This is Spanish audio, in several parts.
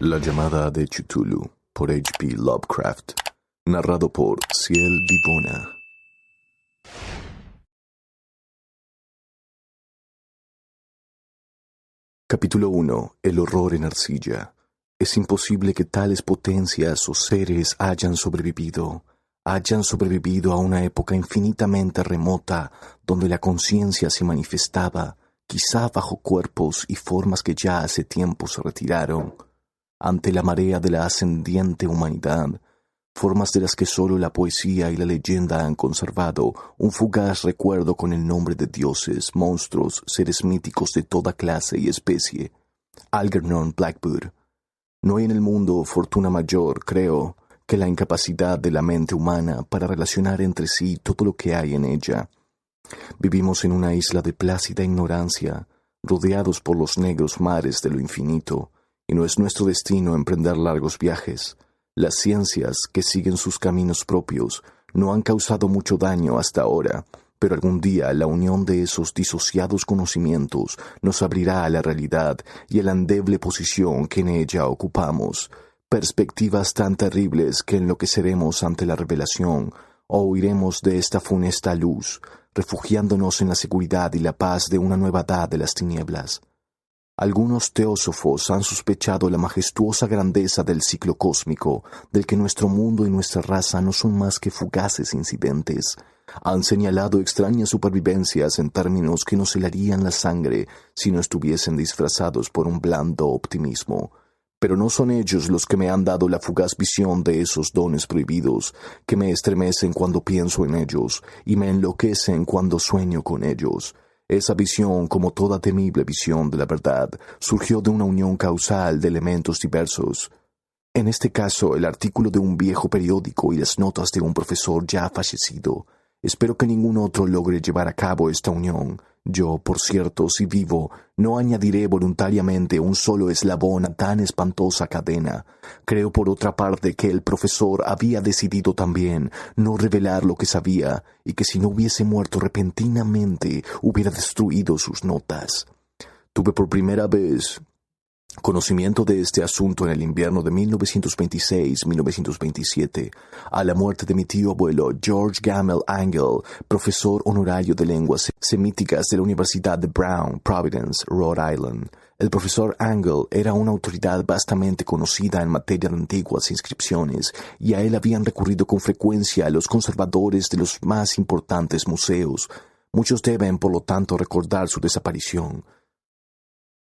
La llamada de Cthulhu, por H.P. Lovecraft. Narrado por Ciel Vivona. Capítulo 1. El horror en arcilla. Es imposible que tales potencias o seres hayan sobrevivido a una época infinitamente remota donde la conciencia se manifestaba, quizá bajo cuerpos y formas que ya hace tiempo se retiraron. Ante la marea de la ascendiente humanidad, formas de las que solo la poesía y la leyenda han conservado un fugaz recuerdo con el nombre de dioses, monstruos, seres míticos de toda clase y especie. Algernon Blackwood. No hay en el mundo fortuna mayor, creo, que la incapacidad de la mente humana para relacionar entre sí todo lo que hay en ella. Vivimos en una isla de plácida ignorancia, rodeados por los negros mares de lo infinito, y no es nuestro destino emprender largos viajes. Las ciencias, que siguen sus caminos propios, no han causado mucho daño hasta ahora, pero algún día la unión de esos disociados conocimientos nos abrirá a la realidad y a la endeble posición que en ella ocupamos, perspectivas tan terribles que enloqueceremos ante la revelación, o huiremos de esta funesta luz, refugiándonos en la seguridad y la paz de una nueva edad de las tinieblas. Algunos teósofos han sospechado la majestuosa grandeza del ciclo cósmico, del que nuestro mundo y nuestra raza no son más que fugaces incidentes. Han señalado extrañas supervivencias en términos que nos helarían la sangre si no estuviesen disfrazados por un blando optimismo. Pero no son ellos los que me han dado la fugaz visión de esos dones prohibidos, que me estremecen cuando pienso en ellos y me enloquecen cuando sueño con ellos. Esa visión, como toda temible visión de la verdad, surgió de una unión causal de elementos diversos. En este caso, el artículo de un viejo periódico y las notas de un profesor ya fallecido. Espero que ningún otro logre llevar a cabo esta unión. Yo, por cierto, si vivo, no añadiré voluntariamente un solo eslabón a tan espantosa cadena. Creo, por otra parte, que el profesor había decidido también no revelar lo que sabía, y que si no hubiese muerto repentinamente, hubiera destruido sus notas. Tuve por primera vez conocimiento de este asunto en el invierno de 1926-1927, a la muerte de mi tío abuelo George Gamel Angell, profesor honorario de lenguas semíticas de la Universidad de Brown, Providence, Rhode Island. El profesor Angell era una autoridad vastamente conocida en materia de antiguas inscripciones, y a él habían recurrido con frecuencia los conservadores de los más importantes museos. Muchos deben, por lo tanto, recordar su desaparición.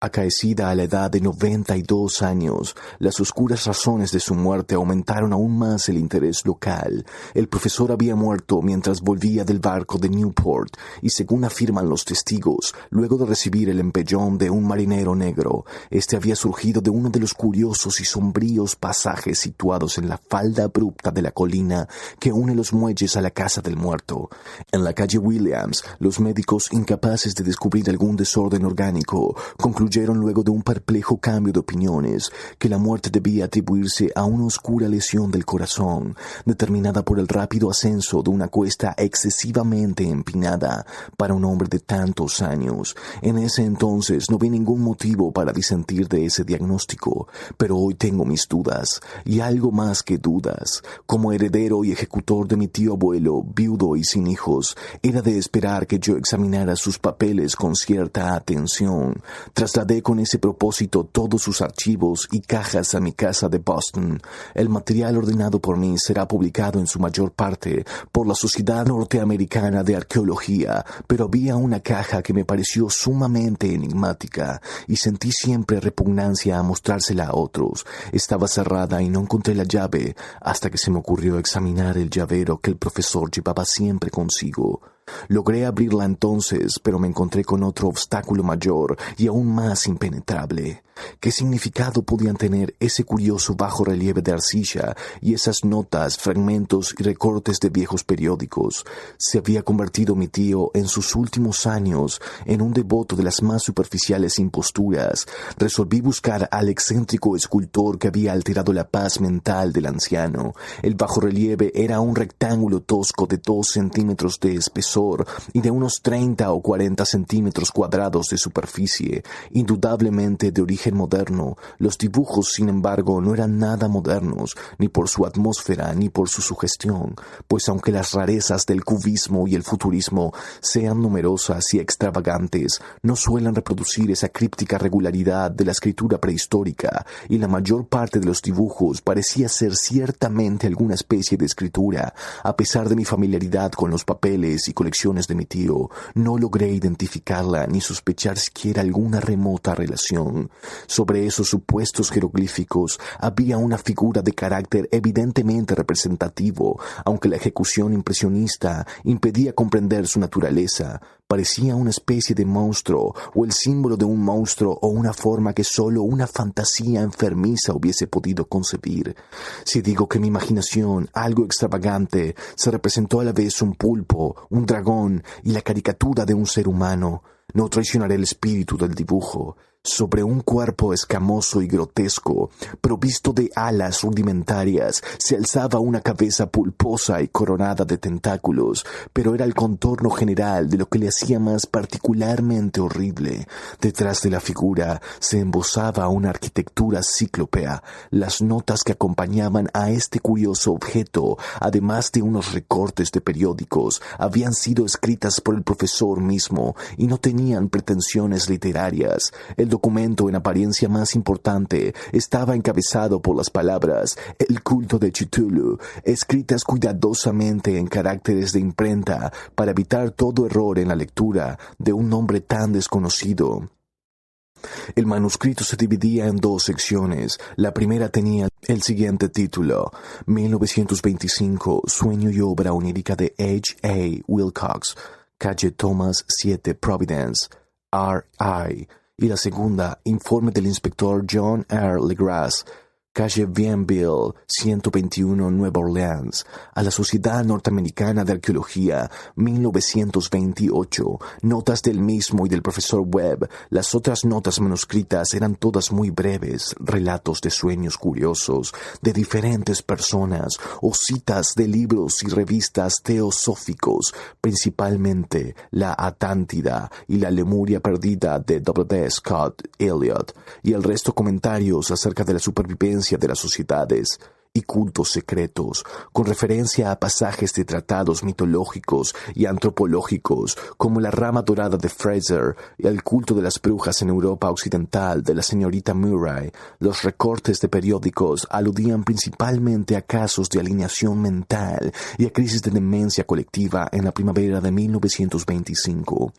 Acaecida a la edad de 92 años, las oscuras razones de su muerte aumentaron aún más el interés local. El profesor había muerto mientras volvía del barco de Newport y, según afirman los testigos, luego de recibir el empellón de un marinero negro, este había surgido de uno de los curiosos y sombríos pasajes situados en la falda abrupta de la colina que une los muelles a la casa del muerto. En la calle Williams, los médicos, incapaces de descubrir algún desorden orgánico, concluyeron luego de un perplejo cambio de opiniones que la muerte debía atribuirse a una oscura lesión del corazón, determinada por el rápido ascenso de una cuesta excesivamente empinada para un hombre de tantos años. En ese entonces no vi ningún motivo para disentir de ese diagnóstico, pero hoy tengo mis dudas, y algo más que dudas. Como heredero y ejecutor de mi tío abuelo, viudo y sin hijos, era de esperar que yo examinara sus papeles con cierta atención. Trasladé con ese propósito todos sus archivos y cajas a mi casa de Boston. El material ordenado por mí será publicado en su mayor parte por la Sociedad Norteamericana de Arqueología, pero había una caja que me pareció sumamente enigmática y sentí siempre repugnancia a mostrársela a otros. Estaba cerrada y no encontré la llave hasta que se me ocurrió examinar el llavero que el profesor llevaba siempre consigo. Logré abrirla entonces, pero me encontré con otro obstáculo mayor y aún más impenetrable. ¿Qué significado podían tener ese curioso bajo relieve de arcilla y esas notas, fragmentos y recortes de viejos periódicos? Se había convertido mi tío en sus últimos años en un devoto de las más superficiales imposturas. Resolví buscar al excéntrico escultor que había alterado la paz mental del anciano. El bajorrelieve era un rectángulo tosco de 2 centímetros de espesor grosor y de unos 30 o 40 centímetros cuadrados de superficie, indudablemente de origen moderno. Los dibujos, sin embargo, no eran nada modernos, ni por su atmósfera ni por su sugestión, pues aunque las rarezas del cubismo y el futurismo sean numerosas y extravagantes, no suelen reproducir esa críptica regularidad de la escritura prehistórica, y la mayor parte de los dibujos parecía ser ciertamente alguna especie de escritura. A pesar de mi familiaridad con los papeles y colecciones de mi tío, no logré identificarla ni sospechar siquiera alguna remota relación. Sobre esos supuestos jeroglíficos había una figura de carácter evidentemente representativo, aunque la ejecución impresionista impedía comprender su naturaleza. Parecía una especie de monstruo, o el símbolo de un monstruo, o una forma que solo una fantasía enfermiza hubiese podido concebir. Si digo que mi imaginación, algo extravagante, se representó a la vez un pulpo, un dragón y la caricatura de un ser humano, no traicionaré el espíritu del dibujo. Sobre un cuerpo escamoso y grotesco, provisto de alas rudimentarias, se alzaba una cabeza pulposa y coronada de tentáculos, pero era el contorno general de lo que le hacía más particularmente horrible. Detrás de la figura se embosaba una arquitectura cíclopea. Las notas que acompañaban a este curioso objeto, además de unos recortes de periódicos, habían sido escritas por el profesor mismo y no tenían pretensiones literarias. El documento en apariencia más importante estaba encabezado por las palabras "El culto de Cthulhu", escritas cuidadosamente en caracteres de imprenta para evitar todo error en la lectura de un nombre tan desconocido. El manuscrito se dividía en dos secciones. La primera tenía el siguiente título: 1925, sueño y obra onírica de H.A. Wilcox, calle Thomas 7, Providence, R.I., y la segunda, informe del inspector John R. Legras, calle Bienville, 121, Nueva Orleans, a la Sociedad Norteamericana de Arqueología, 1928, notas del mismo y del profesor Webb. Las otras notas manuscritas eran todas muy breves, relatos de sueños curiosos de diferentes personas o citas de libros y revistas teosóficos, principalmente la Atlántida y la Lemuria perdida de W. Scott Elliot, y el resto comentarios acerca de la supervivencia de las sociedades y cultos secretos, con referencia a pasajes de tratados mitológicos y antropológicos como la rama dorada de Fraser y el culto de las brujas en Europa occidental de la señorita Murray. Los recortes de periódicos aludían principalmente a casos de alineación mental y a crisis de demencia colectiva en la primavera de 1925.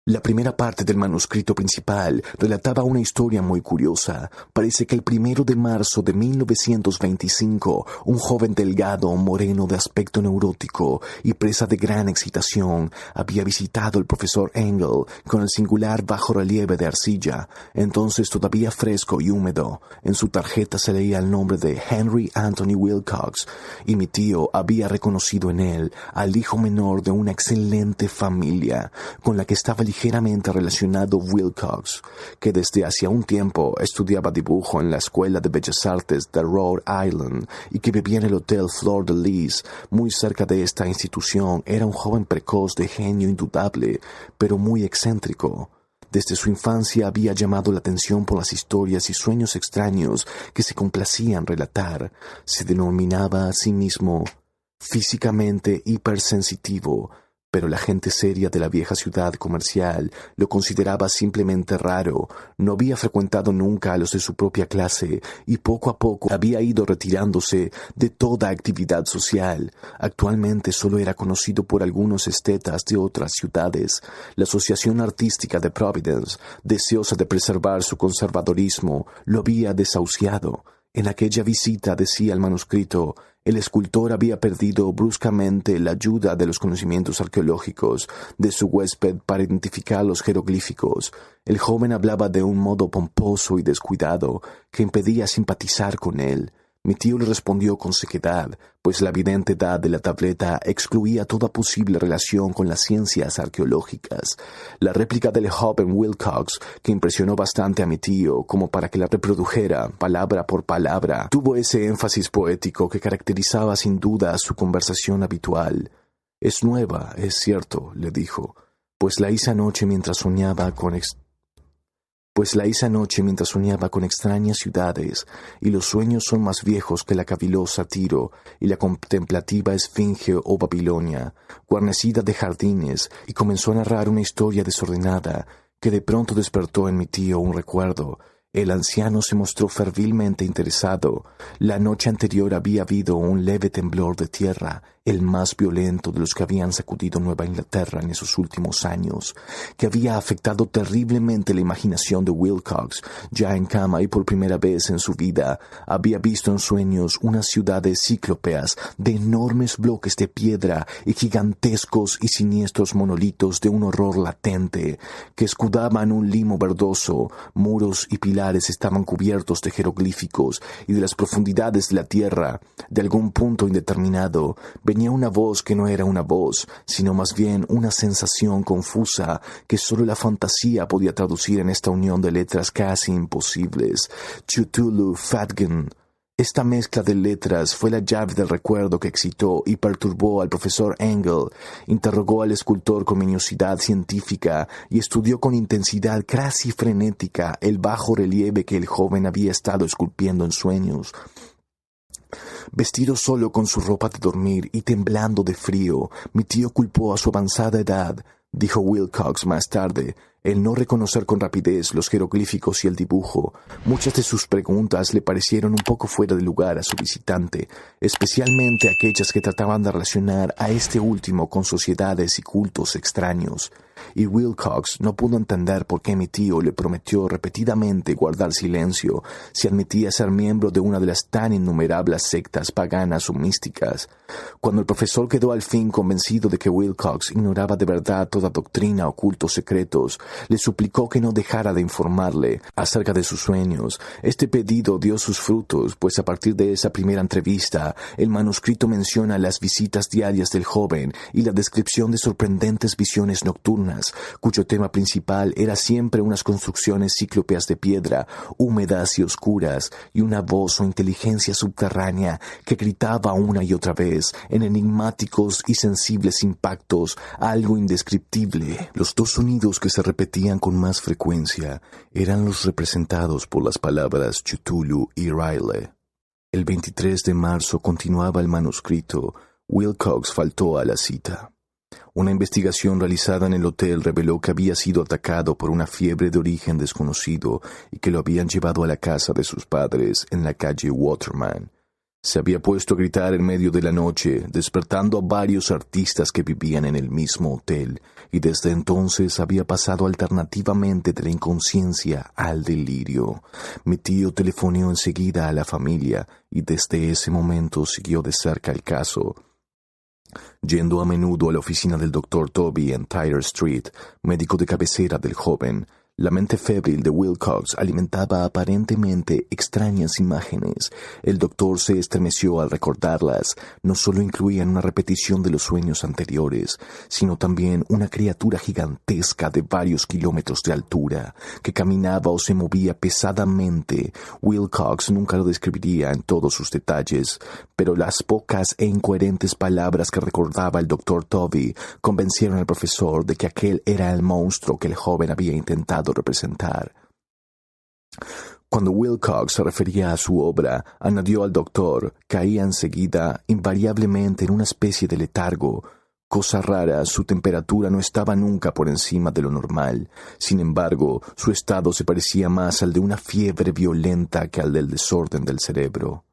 La primera parte del manuscrito principal relataba una historia muy curiosa. Parece que el 1 de marzo de 1925, un joven delgado, moreno de aspecto neurótico y presa de gran excitación, había visitado al profesor Engel con el singular bajorrelieve de arcilla, entonces todavía fresco y húmedo. En su tarjeta se leía el nombre de Henry Anthony Wilcox, y mi tío había reconocido en él al hijo menor de una excelente familia, con la que estaba ligeramente relacionado Wilcox, que desde hacía un tiempo estudiaba dibujo en la Escuela de Bellas Artes de Rhode Island y que vivía en el Hotel Fleur de Lis, muy cerca de esta institución. Era un joven precoz de genio indudable, pero muy excéntrico. Desde su infancia había llamado la atención por las historias y sueños extraños que se complacía en relatar. Se denominaba a sí mismo físicamente hipersensitivo, pero la gente seria de la vieja ciudad comercial lo consideraba simplemente raro. No había frecuentado nunca a los de su propia clase y poco a poco había ido retirándose de toda actividad social. Actualmente solo era conocido por algunos estetas de otras ciudades. La Asociación Artística de Providence, deseosa de preservar su conservadorismo, lo había desahuciado. En aquella visita, decía el manuscrito, el escultor había perdido bruscamente la ayuda de los conocimientos arqueológicos de su huésped para identificar los jeroglíficos. El joven hablaba de un modo pomposo y descuidado que impedía simpatizar con él. Mi tío le respondió con sequedad, pues la evidente edad de la tableta excluía toda posible relación con las ciencias arqueológicas. La réplica del joven Wilcox, que impresionó bastante a mi tío como para que la reprodujera palabra por palabra, tuvo ese énfasis poético que caracterizaba sin duda su conversación habitual. «Es nueva, es cierto», le dijo, «pues la hice anoche mientras soñaba con extrañas ciudades, y los sueños son más viejos que la cavilosa Tiro y la contemplativa Esfinge o Babilonia, guarnecida de jardines», y comenzó a narrar una historia desordenada que de pronto despertó en mi tío un recuerdo. El anciano se mostró fervilmente interesado. La noche anterior había habido un leve temblor de tierra, el más violento de los que habían sacudido Nueva Inglaterra en esos últimos años, que había afectado terriblemente la imaginación de Wilcox. Ya en cama y por primera vez en su vida había visto en sueños unas ciudades cíclopeas de enormes bloques de piedra y gigantescos y siniestros monolitos de un horror latente que escudaban un limo verdoso. Muros y pilares estaban cubiertos de jeroglíficos, y de las profundidades de la tierra, de algún punto indeterminado, venía una voz que no era una voz, sino más bien una sensación confusa que solo la fantasía podía traducir en esta unión de letras casi imposibles. Cthulhu Fadgen. Esta mezcla de letras fue la llave del recuerdo que excitó y perturbó al profesor Engel. Interrogó al escultor con minuciosidad científica y estudió con intensidad casi frenética el bajo relieve que el joven había estado esculpiendo en sueños. Vestido solo con su ropa de dormir y temblando de frío, mi tío culpó a su avanzada edad, dijo Wilcox más tarde, el no reconocer con rapidez los jeroglíficos y el dibujo. Muchas de sus preguntas le parecieron un poco fuera de lugar a su visitante, especialmente aquellas que trataban de relacionar a este último con sociedades y cultos extraños. Y Wilcox no pudo entender por qué mi tío le prometió repetidamente guardar silencio si admitía ser miembro de una de las tan innumerables sectas paganas o místicas. Cuando el profesor quedó al fin convencido de que Wilcox ignoraba de verdad toda doctrina o cultos secretos, le suplicó que no dejara de informarle acerca de sus sueños. Este pedido dio sus frutos, pues a partir de esa primera entrevista, el manuscrito menciona las visitas diarias del joven y la descripción de sorprendentes visiones nocturnas, cuyo tema principal era siempre unas construcciones cíclopes de piedra, húmedas y oscuras, y una voz o inteligencia subterránea que gritaba una y otra vez, en enigmáticos y sensibles impactos, algo indescriptible. Los dos sonidos que se repetían con más frecuencia eran los representados por las palabras Cthulhu y Riley. El 23 de marzo continuaba el manuscrito. Wilcox faltó a la cita. Una investigación realizada en el hotel reveló que había sido atacado por una fiebre de origen desconocido y que lo habían llevado a la casa de sus padres en la calle Waterman. Se había puesto a gritar en medio de la noche, despertando a varios artistas que vivían en el mismo hotel, y desde entonces había pasado alternativamente de la inconsciencia al delirio. Mi tío telefoneó enseguida a la familia y desde ese momento siguió de cerca el caso, yendo a menudo a la oficina del Dr. Toby en Tyler Street, médico de cabecera del joven. La mente febril de Wilcox alimentaba aparentemente extrañas imágenes. El doctor se estremeció al recordarlas. No solo incluían una repetición de los sueños anteriores, sino también una criatura gigantesca de varios kilómetros de altura, que caminaba o se movía pesadamente. Wilcox nunca lo describiría en todos sus detalles, pero las pocas e incoherentes palabras que recordaba el Dr. Toby convencieron al profesor de que aquel era el monstruo que el joven había intentado representar. Cuando Wilcox se refería a su obra, añadió al doctor, caía enseguida, invariablemente, en una especie de letargo. Cosa rara, su temperatura no estaba nunca por encima de lo normal. Sin embargo, su estado se parecía más al de una fiebre violenta que al del desorden del cerebro.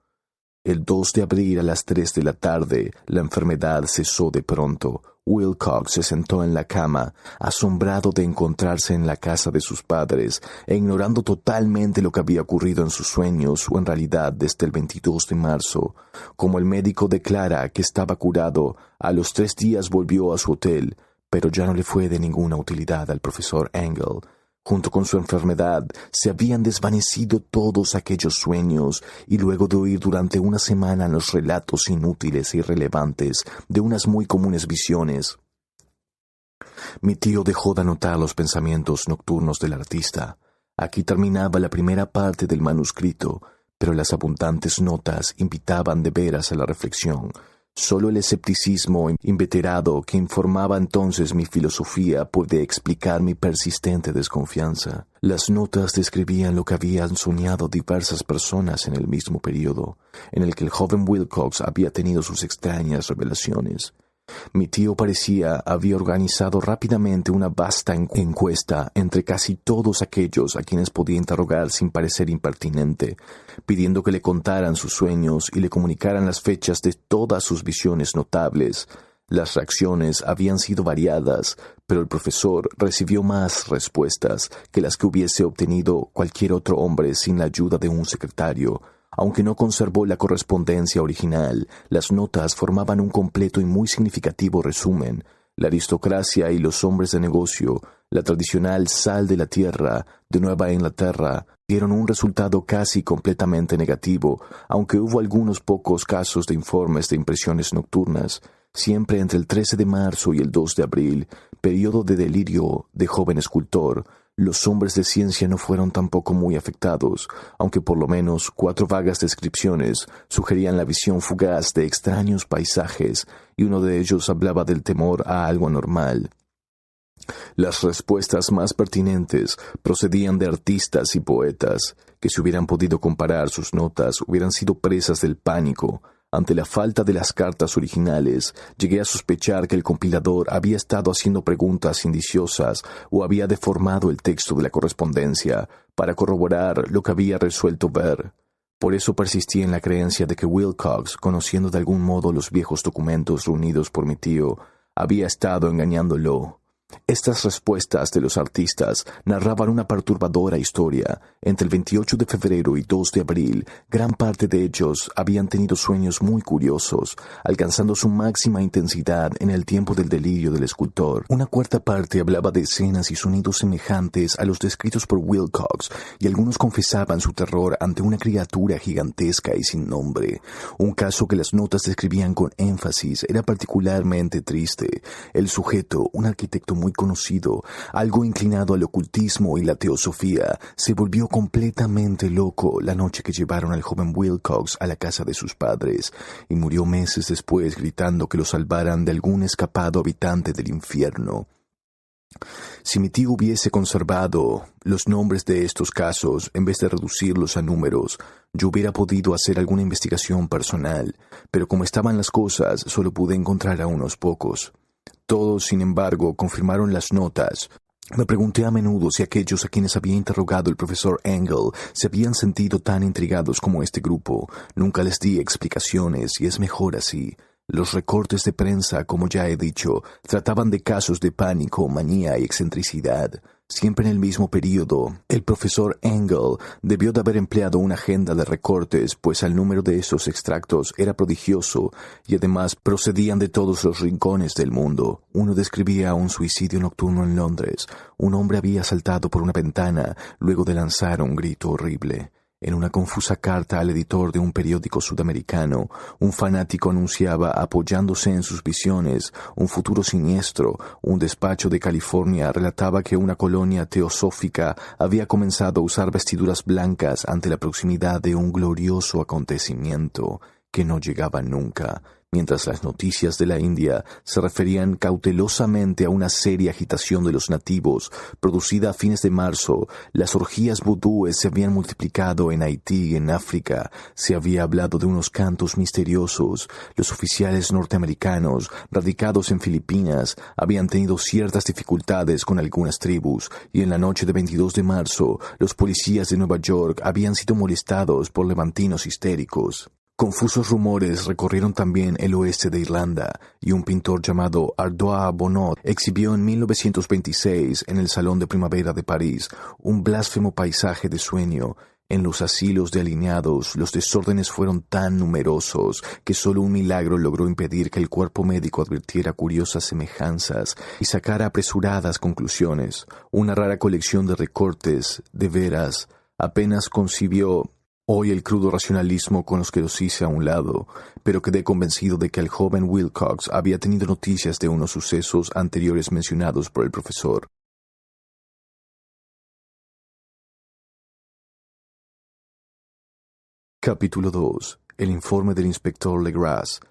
El 2 de abril a las 3 de la tarde, la enfermedad cesó de pronto. Wilcox se sentó en la cama, asombrado de encontrarse en la casa de sus padres e ignorando totalmente lo que había ocurrido en sus sueños o en realidad desde el 22 de marzo. Como el médico declara que estaba curado, a los 3 días volvió a su hotel, pero ya no le fue de ninguna utilidad al profesor Engel. Junto con su enfermedad, se habían desvanecido todos aquellos sueños, y luego de oír durante una semana los relatos inútiles e irrelevantes de unas muy comunes visiones, mi tío dejó de anotar los pensamientos nocturnos del artista. Aquí terminaba la primera parte del manuscrito, pero las abundantes notas invitaban de veras a la reflexión. Solo el escepticismo inveterado que informaba entonces mi filosofía puede explicar mi persistente desconfianza. Las notas describían lo que habían soñado diversas personas en el mismo periodo, en el que el joven Wilcox había tenido sus extrañas revelaciones. Mi tío había organizado rápidamente una vasta encuesta entre casi todos aquellos a quienes podía interrogar sin parecer impertinente, pidiendo que le contaran sus sueños y le comunicaran las fechas de todas sus visiones notables. Las reacciones habían sido variadas, pero el profesor recibió más respuestas que las que hubiese obtenido cualquier otro hombre sin la ayuda de un secretario. Aunque no conservó la correspondencia original, las notas formaban un completo y muy significativo resumen. La aristocracia y los hombres de negocio, la tradicional sal de la tierra de Nueva Inglaterra, dieron un resultado casi completamente negativo, aunque hubo algunos pocos casos de informes de impresiones nocturnas. Siempre entre el 13 de marzo y el 2 de abril, periodo de delirio de joven escultor, los hombres de ciencia no fueron tampoco muy afectados, aunque por lo menos 4 vagas descripciones sugerían la visión fugaz de extraños paisajes, y uno de ellos hablaba del temor a algo anormal. Las respuestas más pertinentes procedían de artistas y poetas, que si hubieran podido comparar sus notas hubieran sido presas del pánico. Ante la falta de las cartas originales, llegué a sospechar que el compilador había estado haciendo preguntas indiciosas o había deformado el texto de la correspondencia para corroborar lo que había resuelto ver. Por eso persistí en la creencia de que Wilcox, conociendo de algún modo los viejos documentos reunidos por mi tío, había estado engañándolo. Estas respuestas de los artistas narraban una perturbadora historia. Entre el 28 de febrero y 2 de abril, gran parte de ellos habían tenido sueños muy curiosos, alcanzando su máxima intensidad en el tiempo del delirio del escultor. Una cuarta parte hablaba de escenas y sonidos semejantes a los descritos por Wilcox, y algunos confesaban su terror ante una criatura gigantesca y sin nombre. Un caso que las notas describían con énfasis era particularmente triste. El sujeto, un arquitecto muy conocido, algo inclinado al ocultismo y la teosofía, se volvió completamente loco la noche que llevaron al joven Wilcox a la casa de sus padres, y murió meses después gritando que lo salvaran de algún escapado habitante del infierno. Si mi tío hubiese conservado los nombres de estos casos en vez de reducirlos a números, yo hubiera podido hacer alguna investigación personal, pero como estaban las cosas, solo pude encontrar a unos pocos. Todos, sin embargo, confirmaron las notas. Me pregunté a menudo si aquellos a quienes había interrogado el profesor Engel se habían sentido tan intrigados como este grupo. Nunca les di explicaciones y es mejor así. Los recortes de prensa, como ya he dicho, trataban de casos de pánico, manía y excentricidad. Siempre en el mismo periodo, el profesor Engel debió de haber empleado una agenda de recortes, pues el número de esos extractos era prodigioso y además procedían de todos los rincones del mundo. Uno describía un suicidio nocturno en Londres. Un hombre había saltado por una ventana luego de lanzar un grito horrible. En una confusa carta al editor de un periódico sudamericano, un fanático anunciaba, apoyándose en sus visiones, un futuro siniestro. Un despacho de California relataba que una colonia teosófica había comenzado a usar vestiduras blancas ante la proximidad de un glorioso acontecimiento que no llegaba nunca, mientras las noticias de la India se referían cautelosamente a una seria agitación de los nativos producida a fines de marzo. Las orgías vudúes se habían multiplicado en Haití y en África. Se había hablado de unos cantos misteriosos. Los oficiales norteamericanos radicados en Filipinas habían tenido ciertas dificultades con algunas tribus, y en la noche de 22 de marzo los policías de Nueva York habían sido molestados por levantinos histéricos. Confusos rumores recorrieron también el oeste de Irlanda, y un pintor llamado Ardois Bonot exhibió en 1926 en el Salón de Primavera de París un blasfemo paisaje de sueño. En los asilos de alineados, los desórdenes fueron tan numerosos que solo un milagro logró impedir que el cuerpo médico advirtiera curiosas semejanzas y sacara apresuradas conclusiones. Una rara colección de recortes, de veras, apenas concibió hoy el crudo racionalismo con los que los hice a un lado, pero quedé convencido de que el joven Wilcox había tenido noticias de unos sucesos anteriores mencionados por el profesor. Capítulo 2. El informe del inspector Legras.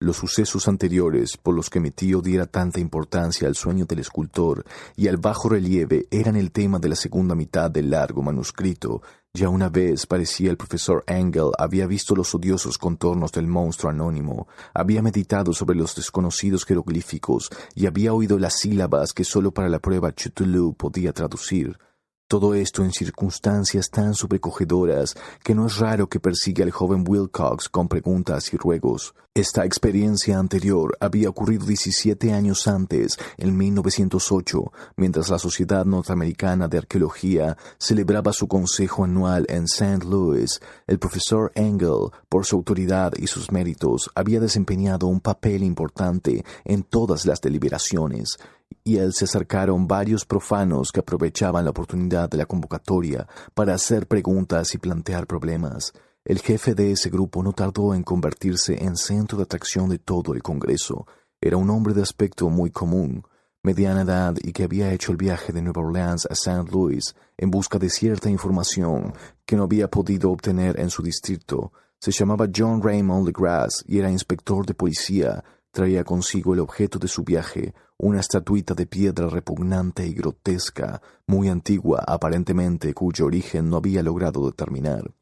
Los sucesos anteriores por los que mi tío diera tanta importancia al sueño del escultor y al bajo relieve eran el tema de la segunda mitad del largo manuscrito. Ya una vez, parecía, el profesor Engel había visto los odiosos contornos del monstruo anónimo, había meditado sobre los desconocidos jeroglíficos y había oído las sílabas que solo para la prueba Cthulhu podía traducir. Todo esto en circunstancias tan sobrecogedoras que no es raro que persiga al joven Wilcox con preguntas y ruegos. Esta experiencia anterior había ocurrido 17 años antes, en 1908, mientras la Sociedad Norteamericana de Arqueología celebraba su consejo anual en St. Louis. El profesor Engel, por su autoridad y sus méritos, había desempeñado un papel importante en todas las deliberaciones, y a él se acercaron varios profanos que aprovechaban la oportunidad de la convocatoria para hacer preguntas y plantear problemas. El jefe de ese grupo no tardó en convertirse en centro de atracción de todo el Congreso. Era un hombre de aspecto muy común, mediana edad, y que había hecho el viaje de Nueva Orleans a St. Louis en busca de cierta información que no había podido obtener en su distrito. Se llamaba John Raymond Legras y era inspector de policía. Traía consigo el objeto de su viaje, una estatuita de piedra repugnante y grotesca, muy antigua aparentemente, cuyo origen no había logrado determinar.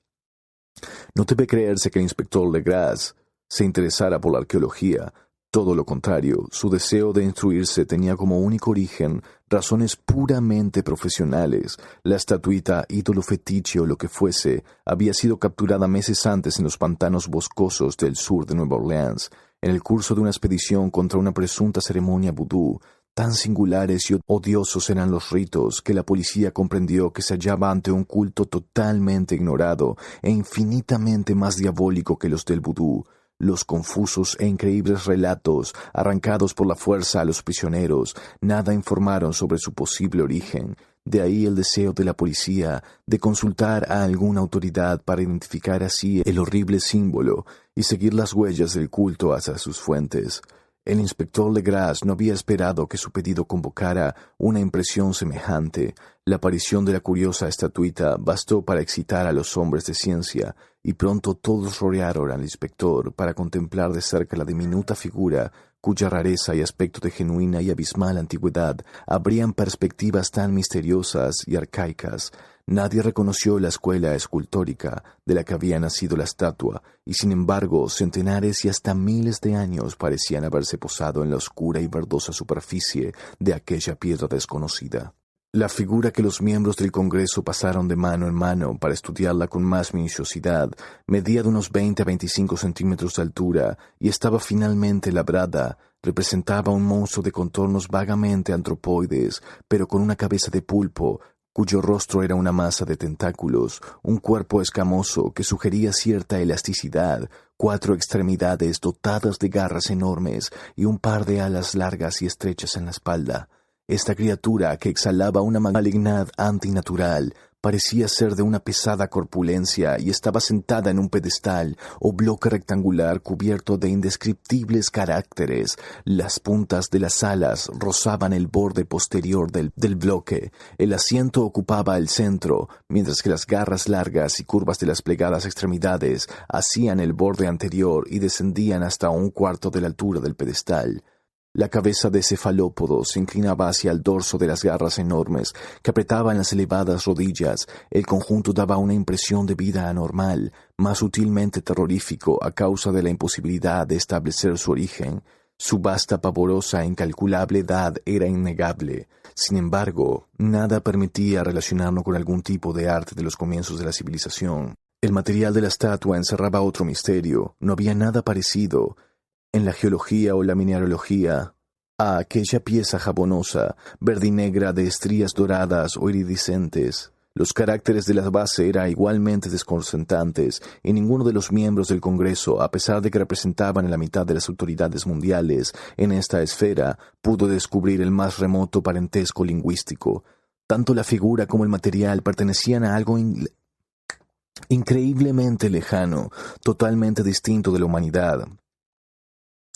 No debe creerse que el inspector Legras se interesara por la arqueología. Todo lo contrario, su deseo de instruirse tenía como único origen razones puramente profesionales. La estatuita, ídolo fetiche o lo que fuese, había sido capturada meses antes en los pantanos boscosos del sur de Nueva Orleans, en el curso de una expedición contra una presunta ceremonia vudú. Tan singulares y odiosos eran los ritos que la policía comprendió que se hallaba ante un culto totalmente ignorado e infinitamente más diabólico que los del vudú. Los confusos e increíbles relatos, arrancados por la fuerza a los prisioneros, nada informaron sobre su posible origen. De ahí el deseo de la policía de consultar a alguna autoridad para identificar así el horrible símbolo y seguir las huellas del culto hacia sus fuentes. El inspector Legras no había esperado que su pedido convocara una impresión semejante. La aparición de la curiosa estatuita bastó para excitar a los hombres de ciencia, y pronto todos rodearon al inspector para contemplar de cerca la diminuta figura cuya rareza y aspecto de genuina y abismal antigüedad abrían perspectivas tan misteriosas y arcaicas. Nadie reconoció la escuela escultórica de la que había nacido la estatua, y sin embargo centenares y hasta miles de años parecían haberse posado en la oscura y verdosa superficie de aquella piedra desconocida. La figura que los miembros del Congreso pasaron de mano en mano para estudiarla con más minuciosidad medía de unos 20 a 25 centímetros de altura y estaba finamente labrada. Representaba un monstruo de contornos vagamente antropoides, pero con una cabeza de pulpo, cuyo rostro era una masa de tentáculos, un cuerpo escamoso que sugería cierta elasticidad, 4 extremidades dotadas de garras enormes y un par de alas largas y estrechas en la espalda. Esta criatura, que exhalaba una malignidad antinatural, parecía ser de una pesada corpulencia y estaba sentada en un pedestal o bloque rectangular cubierto de indescriptibles caracteres. Las puntas de las alas rozaban el borde posterior del bloque. El asiento ocupaba el centro, mientras que las garras largas y curvas de las plegadas extremidades hacían el borde anterior y descendían hasta 1/4 de la altura del pedestal. La cabeza de cefalópodo se inclinaba hacia el dorso de las garras enormes que apretaban las elevadas rodillas. El conjunto daba una impresión de vida anormal, más sutilmente terrorífico a causa de la imposibilidad de establecer su origen. Su vasta, pavorosa e incalculable edad era innegable. Sin embargo, nada permitía relacionarlo con algún tipo de arte de los comienzos de la civilización. El material de la estatua encerraba otro misterio. No había nada parecido en la geología o la mineralogía a aquella pieza jabonosa, verde y negra de estrías doradas o iridiscentes. Los caracteres de la base eran igualmente desconcertantes, y ninguno de los miembros del Congreso, a pesar de que representaban a la mitad de las autoridades mundiales en esta esfera, pudo descubrir el más remoto parentesco lingüístico. Tanto la figura como el material pertenecían a algo increíblemente lejano, totalmente distinto de la humanidad.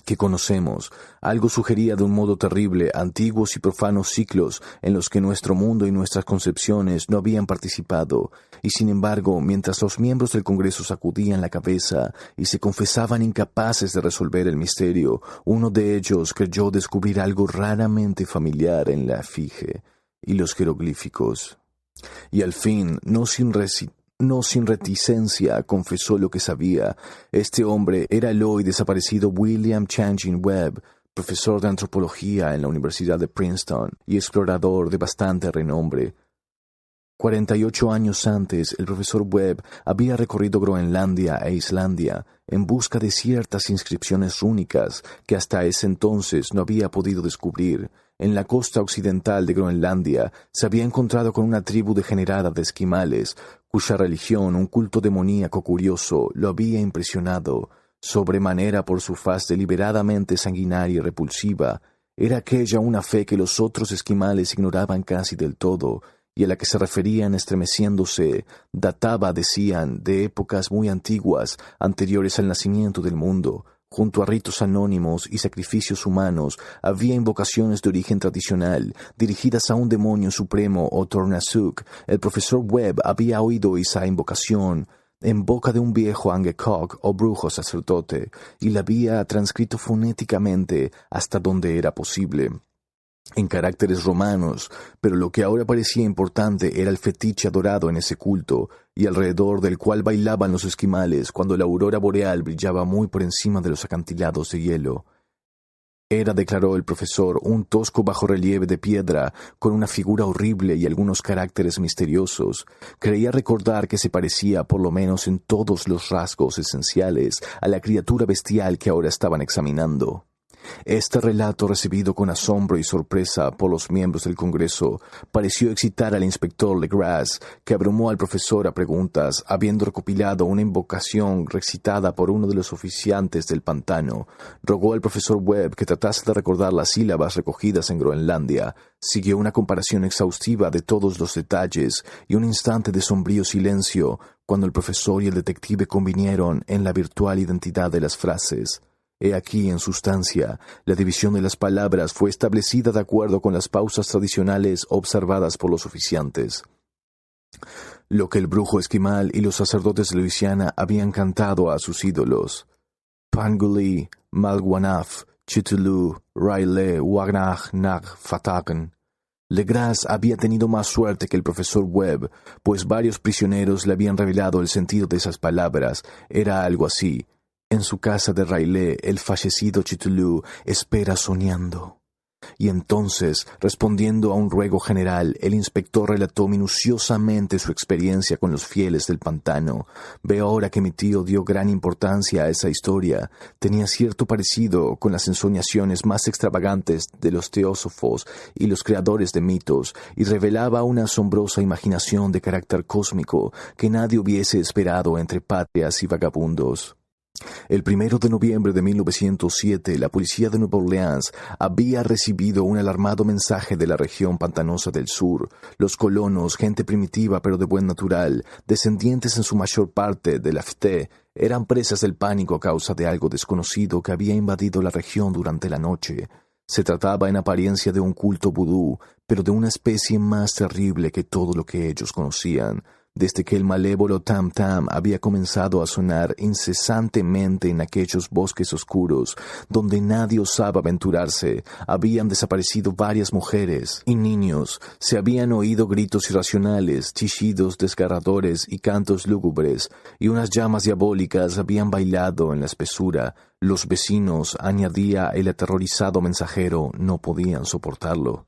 que conocemos. Algo sugería de un modo terrible antiguos y profanos ciclos en los que nuestro mundo y nuestras concepciones no habían participado, y sin embargo, mientras los miembros del Congreso sacudían la cabeza y se confesaban incapaces de resolver el misterio, uno de ellos creyó descubrir algo raramente familiar en la efigie y los jeroglíficos. Y al fin, no sin reticencia, confesó lo que sabía. Este hombre era el hoy desaparecido William Channing Webb, profesor de antropología en la Universidad de Princeton y explorador de bastante renombre. 48 años antes, el profesor Webb había recorrido Groenlandia e Islandia en busca de ciertas inscripciones rúnicas que hasta ese entonces no había podido descubrir. En la costa occidental de Groenlandia se había encontrado con una tribu degenerada de esquimales, cuya religión, un culto demoníaco curioso, lo había impresionado, sobremanera por su faz deliberadamente sanguinaria y repulsiva. Era aquella una fe que los otros esquimales ignoraban casi del todo, y a la que se referían estremeciéndose, databa, decían, de épocas muy antiguas, anteriores al nacimiento del mundo. Junto a ritos anónimos y sacrificios humanos, había invocaciones de origen tradicional, dirigidas a un demonio supremo o Tornasuk. El profesor Webb había oído esa invocación en boca de un viejo Angekok o brujo sacerdote, y la había transcrito fonéticamente hasta donde era posible, en caracteres romanos, pero lo que ahora parecía importante era el fetiche adorado en ese culto, y alrededor del cual bailaban los esquimales cuando la aurora boreal brillaba muy por encima de los acantilados de hielo. Era, declaró el profesor, un tosco bajorrelieve de piedra con una figura horrible y algunos caracteres misteriosos. Creía recordar que se parecía, por lo menos en todos los rasgos esenciales, a la criatura bestial que ahora estaban examinando. Este relato, recibido con asombro y sorpresa por los miembros del Congreso, pareció excitar al inspector Legras, que abrumó al profesor a preguntas, habiendo recopilado una invocación recitada por uno de los oficiantes del pantano. Rogó al profesor Webb que tratase de recordar las sílabas recogidas en Groenlandia. Siguió una comparación exhaustiva de todos los detalles y un instante de sombrío silencio cuando el profesor y el detective convinieron en la virtual identidad de las frases. He aquí, en sustancia, la división de las palabras fue establecida de acuerdo con las pausas tradicionales observadas por los oficiantes. Lo que el brujo esquimal y los sacerdotes de Luisiana habían cantado a sus ídolos. Panguli, Malguanaf, Chitulu, Raile, Wagnach, Nag, Fatagan. Legras había tenido más suerte que el profesor Webb, pues varios prisioneros le habían revelado el sentido de esas palabras. Era algo así. En su casa de Railé, el fallecido Chitulú espera soñando. Y entonces, respondiendo a un ruego general, el inspector relató minuciosamente su experiencia con los fieles del pantano. Veo ahora que mi tío dio gran importancia a esa historia. Tenía cierto parecido con las ensoñaciones más extravagantes de los teósofos y los creadores de mitos, y revelaba una asombrosa imaginación de carácter cósmico que nadie hubiese esperado entre patrias y vagabundos. El 1 de noviembre de 1907, la policía de Nueva Orleans había recibido un alarmado mensaje de la región pantanosa del sur. Los colonos, gente primitiva pero de buen natural, descendientes en su mayor parte de la Fté, eran presas del pánico a causa de algo desconocido que había invadido la región durante la noche. Se trataba en apariencia de un culto vudú, pero de una especie más terrible que todo lo que ellos conocían. Desde que el malévolo tam-tam había comenzado a sonar incesantemente en aquellos bosques oscuros, donde nadie osaba aventurarse, habían desaparecido varias mujeres y niños, se habían oído gritos irracionales, chillidos desgarradores y cantos lúgubres, y unas llamas diabólicas habían bailado en la espesura. Los vecinos, añadía el aterrorizado mensajero, no podían soportarlo.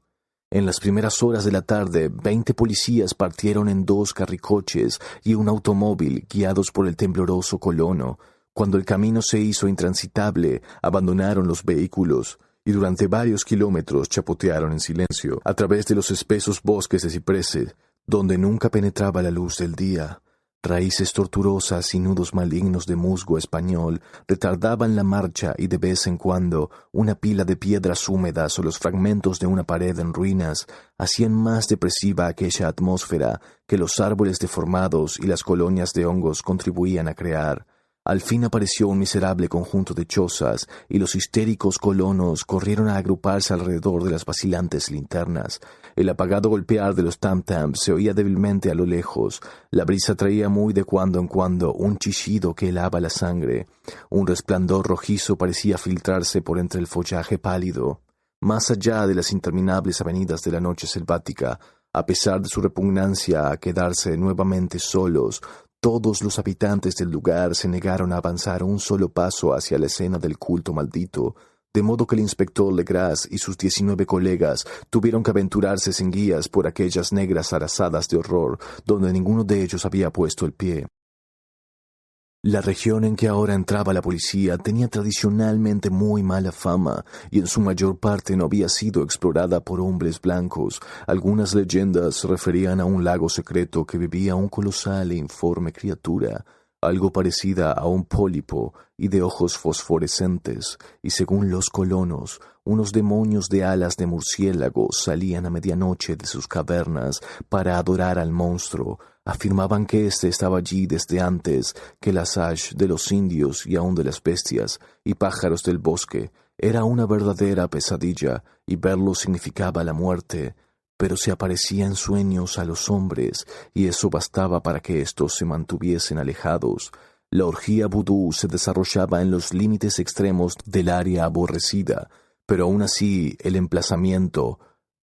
En las primeras horas de la tarde, 20 policías partieron en 2 carricoches y un automóvil guiados por el tembloroso colono. Cuando el camino se hizo intransitable, abandonaron los vehículos y durante varios kilómetros chapotearon en silencio a través de los espesos bosques de cipreses, donde nunca penetraba la luz del día. Raíces tortuosas y nudos malignos de musgo español retardaban la marcha y de vez en cuando una pila de piedras húmedas o los fragmentos de una pared en ruinas hacían más depresiva aquella atmósfera que los árboles deformados y las colonias de hongos contribuían a crear. Al fin apareció un miserable conjunto de chozas, y los histéricos colonos corrieron a agruparse alrededor de las vacilantes linternas. El apagado golpear de los tam-tams se oía débilmente a lo lejos. La brisa traía muy de cuando en cuando un chillido que helaba la sangre. Un resplandor rojizo parecía filtrarse por entre el follaje pálido. Más allá de las interminables avenidas de la noche selvática, a pesar de su repugnancia a quedarse nuevamente solos, todos los habitantes del lugar se negaron a avanzar un solo paso hacia la escena del culto maldito, de modo que el inspector Legras y sus 19 colegas tuvieron que aventurarse sin guías por aquellas negras arazadas de horror donde ninguno de ellos había puesto el pie. La región en que ahora entraba la policía tenía tradicionalmente muy mala fama y en su mayor parte no había sido explorada por hombres blancos. Algunas leyendas referían a un lago secreto que vivía un colosal e informe criatura, algo parecida a un pólipo y de ojos fosforescentes, y según los colonos, unos demonios de alas de murciélago salían a medianoche de sus cavernas para adorar al monstruo. Afirmaban que éste estaba allí desde antes que las ash de los indios y aun de las bestias y pájaros del bosque. Era una verdadera pesadilla, y verlo significaba la muerte, pero se aparecía en sueños a los hombres, y eso bastaba para que éstos se mantuviesen alejados. La orgía vudú se desarrollaba en los límites extremos del área aborrecida, pero aún así el emplazamiento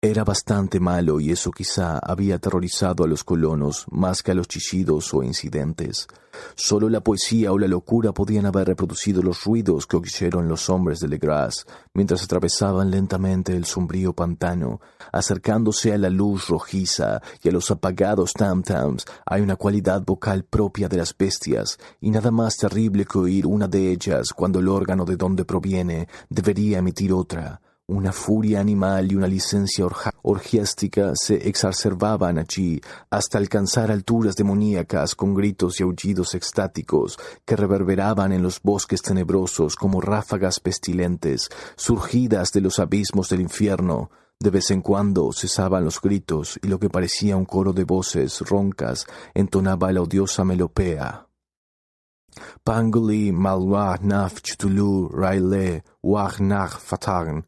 era bastante malo, y eso quizá había aterrorizado a los colonos más que a los chillidos o incidentes. Solo la poesía o la locura podían haber reproducido los ruidos que oyeron los hombres de Legras mientras atravesaban lentamente el sombrío pantano, acercándose a la luz rojiza y a los apagados tam-tams. Hay una cualidad vocal propia de las bestias, y nada más terrible que oír una de ellas cuando el órgano de donde proviene debería emitir otra. Una furia animal y una licencia orgiástica se exacerbaban allí hasta alcanzar alturas demoníacas con gritos y aullidos extáticos que reverberaban en los bosques tenebrosos como ráfagas pestilentes surgidas de los abismos del infierno. De vez en cuando cesaban los gritos y lo que parecía un coro de voces roncas entonaba la odiosa melopea. Pangoli malwah naf chtulu raile wah nach fatarn.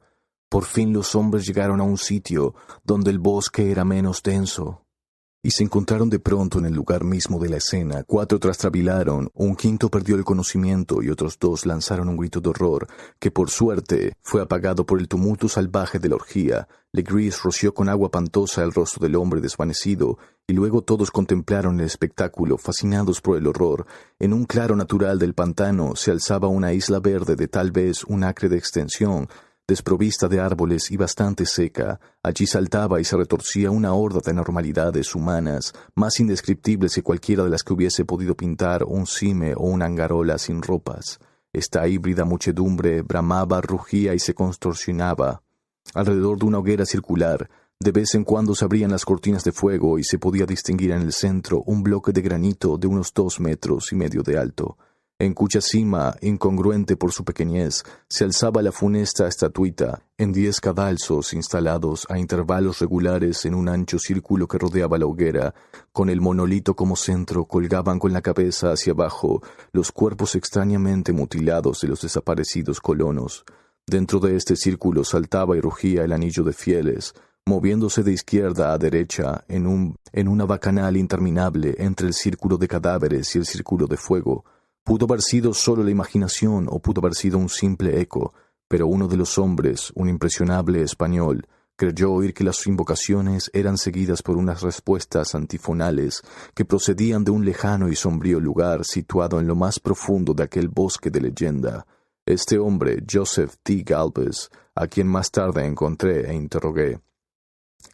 Por fin los hombres llegaron a un sitio donde el bosque era menos denso, y se encontraron de pronto en el lugar mismo de la escena. 4 trastrabilaron, un quinto perdió el conocimiento y otros 2 lanzaron un grito de horror que por suerte fue apagado por el tumulto salvaje de la orgía. Legris roció con agua pantosa el rostro del hombre desvanecido, y luego todos contemplaron el espectáculo, fascinados por el horror. En un claro natural del pantano se alzaba una isla verde de tal vez un acre de extensión, desprovista de árboles y bastante seca. Allí saltaba y se retorcía una horda de anormalidades humanas, más indescriptibles que cualquiera de las que hubiese podido pintar un cime o una angarola sin ropas. Esta híbrida muchedumbre bramaba, rugía y se contorsionaba alrededor de una hoguera circular. De vez en cuando se abrían las cortinas de fuego y se podía distinguir en el centro un bloque de granito de unos 2,5 metros de alto, en cuya cima, incongruente por su pequeñez, se alzaba la funesta estatuita en 10 cadalsos instalados a intervalos regulares en un ancho círculo que rodeaba la hoguera. Con el monolito como centro colgaban con la cabeza hacia abajo los cuerpos extrañamente mutilados de los desaparecidos colonos. Dentro de este círculo saltaba y rugía el anillo de fieles, moviéndose de izquierda a derecha en una bacanal interminable entre el círculo de cadáveres y el círculo de fuego. Pudo haber sido solo la imaginación o pudo haber sido un simple eco, pero uno de los hombres, un impresionable español, creyó oír que las invocaciones eran seguidas por unas respuestas antifonales que procedían de un lejano y sombrío lugar situado en lo más profundo de aquel bosque de leyenda. Este hombre, Joseph T. Galvez, a quien más tarde encontré e interrogué,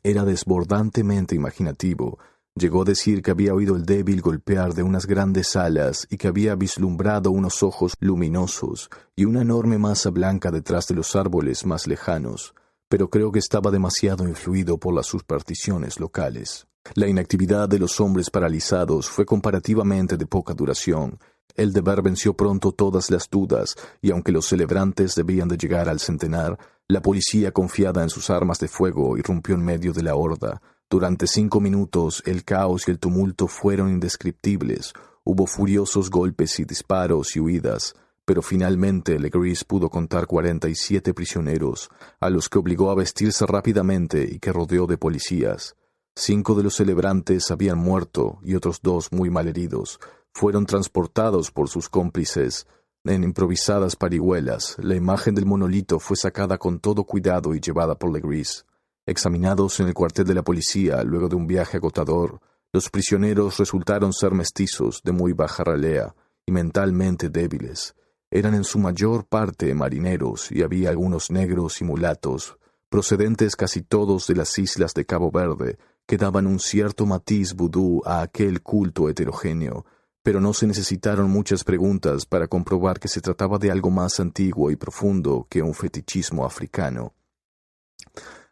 era desbordantemente imaginativo. Llegó a decir que había oído el débil golpear de unas grandes alas y que había vislumbrado unos ojos luminosos y una enorme masa blanca detrás de los árboles más lejanos, pero creo que estaba demasiado influido por las supersticiones locales. La inactividad de los hombres paralizados fue comparativamente de poca duración. El deber venció pronto todas las dudas, y aunque los celebrantes debían de llegar al centenar, la policía, confiada en sus armas de fuego, irrumpió en medio de la horda. Durante 5 minutos el caos y el tumulto fueron indescriptibles. Hubo furiosos golpes y disparos y huidas, pero finalmente Legris pudo contar 47 prisioneros, a los que obligó a vestirse rápidamente y que rodeó de policías. 5 de los celebrantes habían muerto y otros 2, muy malheridos, fueron transportados por sus cómplices en improvisadas parihuelas. La imagen del monolito fue sacada con todo cuidado y llevada por Legris. Examinados en el cuartel de la policía luego de un viaje agotador, los prisioneros resultaron ser mestizos de muy baja ralea y mentalmente débiles. Eran en su mayor parte marineros y había algunos negros y mulatos, procedentes casi todos de las islas de Cabo Verde, que daban un cierto matiz vudú a aquel culto heterogéneo, pero no se necesitaron muchas preguntas para comprobar que se trataba de algo más antiguo y profundo que un fetichismo africano.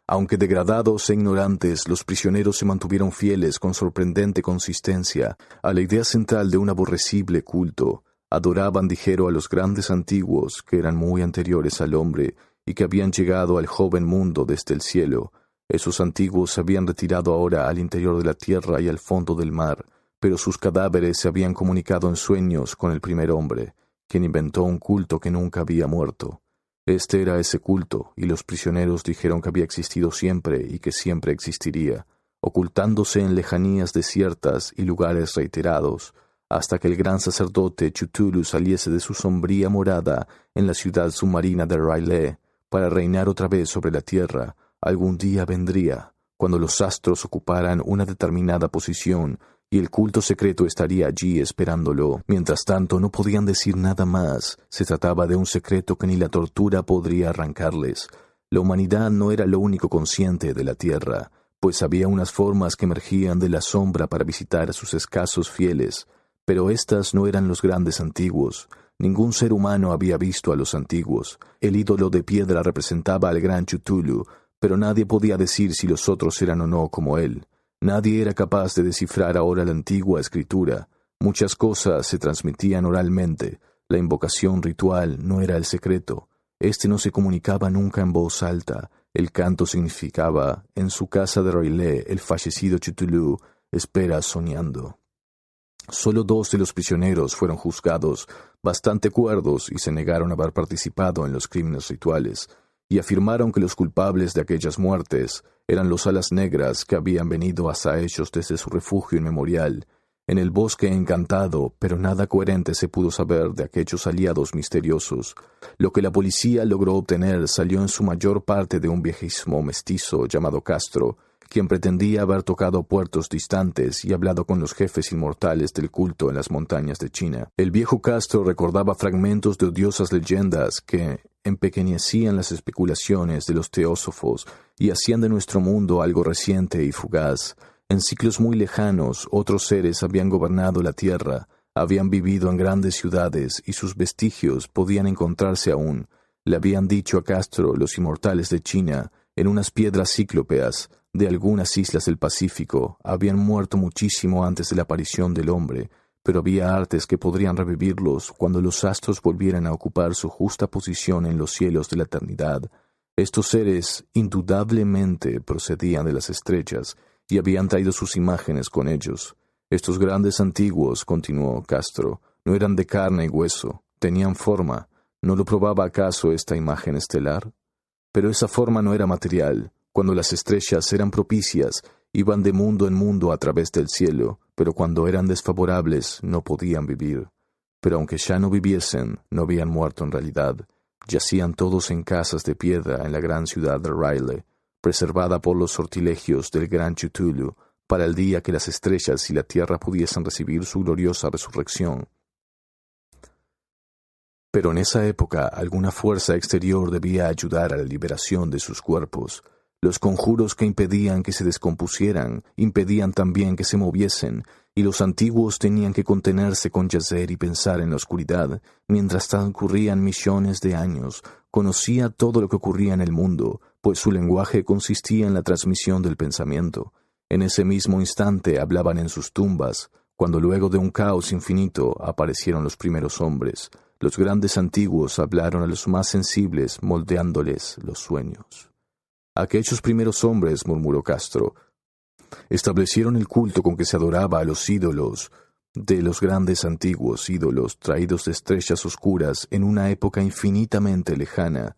Aunque degradados e ignorantes, los prisioneros se mantuvieron fieles con sorprendente consistencia a la idea central de un aborrecible culto. Adoraban, dijeron, a los grandes antiguos, que eran muy anteriores al hombre y que habían llegado al joven mundo desde el cielo. Esos antiguos se habían retirado ahora al interior de la tierra y al fondo del mar, pero sus cadáveres se habían comunicado en sueños con el primer hombre, quien inventó un culto que nunca había muerto. Este era ese culto, y los prisioneros dijeron que había existido siempre y que siempre existiría, ocultándose en lejanías desiertas y lugares reiterados, hasta que el gran sacerdote Cthulhu saliese de su sombría morada en la ciudad submarina de R'lyeh para reinar otra vez sobre la tierra. Algún día vendría, cuando los astros ocuparan una determinada posición y el culto secreto estaría allí esperándolo. Mientras tanto, no podían decir nada más. Se trataba de un secreto que ni la tortura podría arrancarles. La humanidad no era lo único consciente de la tierra, pues había unas formas que emergían de la sombra para visitar a sus escasos fieles. Pero éstas no eran los grandes antiguos. Ningún ser humano había visto a los antiguos. El ídolo de piedra representaba al gran Cthulhu, pero nadie podía decir si los otros eran o no como él. Nadie era capaz de descifrar ahora la antigua escritura. Muchas cosas se transmitían oralmente. La invocación ritual no era el secreto. Este no se comunicaba nunca en voz alta. El canto significaba: en su casa de R'lyeh, el fallecido Cthulhu espera soñando. Solo 2 de los prisioneros fueron juzgados, bastante cuerdos, y se negaron a haber participado en los crímenes rituales, y afirmaron que los culpables de aquellas muertes eran los alas negras que habían venido hacia ellos desde su refugio inmemorial, en el bosque encantado, pero nada coherente se pudo saber de aquellos aliados misteriosos. Lo que la policía logró obtener salió en su mayor parte de un viejísimo mestizo llamado Castro, quien pretendía haber tocado puertos distantes y hablado con los jefes inmortales del culto en las montañas de China. El viejo Castro recordaba fragmentos de odiosas leyendas que empequeñecían las especulaciones de los teósofos y hacían de nuestro mundo algo reciente y fugaz. En ciclos muy lejanos, otros seres habían gobernado la tierra, habían vivido en grandes ciudades y sus vestigios podían encontrarse aún. Le habían dicho a Castro los inmortales de China, en unas piedras cíclopeas de algunas islas del Pacífico. Habían muerto muchísimo antes de la aparición del hombre, pero había artes que podrían revivirlos cuando los astros volvieran a ocupar su justa posición en los cielos de la eternidad. Estos seres indudablemente procedían de las estrellas y habían traído sus imágenes con ellos. Estos grandes antiguos, continuó Castro, no eran de carne y hueso, tenían forma. ¿No lo probaba acaso esta imagen estelar? Pero esa forma no era material. Cuando las estrellas eran propicias, iban de mundo en mundo a través del cielo, pero cuando eran desfavorables no podían vivir. Pero aunque ya no viviesen, no habían muerto en realidad. Yacían todos en casas de piedra en la gran ciudad de R'lyeh, preservada por los sortilegios del gran Cthulhu, para el día que las estrellas y la tierra pudiesen recibir su gloriosa resurrección. Pero en esa época alguna fuerza exterior debía ayudar a la liberación de sus cuerpos. Los conjuros que impedían que se descompusieran, impedían también que se moviesen, y los antiguos tenían que contenerse con yacer y pensar en la oscuridad, mientras transcurrían millones de años. Conocía todo lo que ocurría en el mundo, pues su lenguaje consistía en la transmisión del pensamiento. En ese mismo instante hablaban en sus tumbas, cuando luego de un caos infinito aparecieron los primeros hombres. Los grandes antiguos hablaron a los más sensibles, moldeándoles los sueños. Aquellos primeros hombres, murmuró Castro, establecieron el culto con que se adoraba a los ídolos. de los grandes antiguos ídolos traídos de estrellas oscuras en una época infinitamente lejana.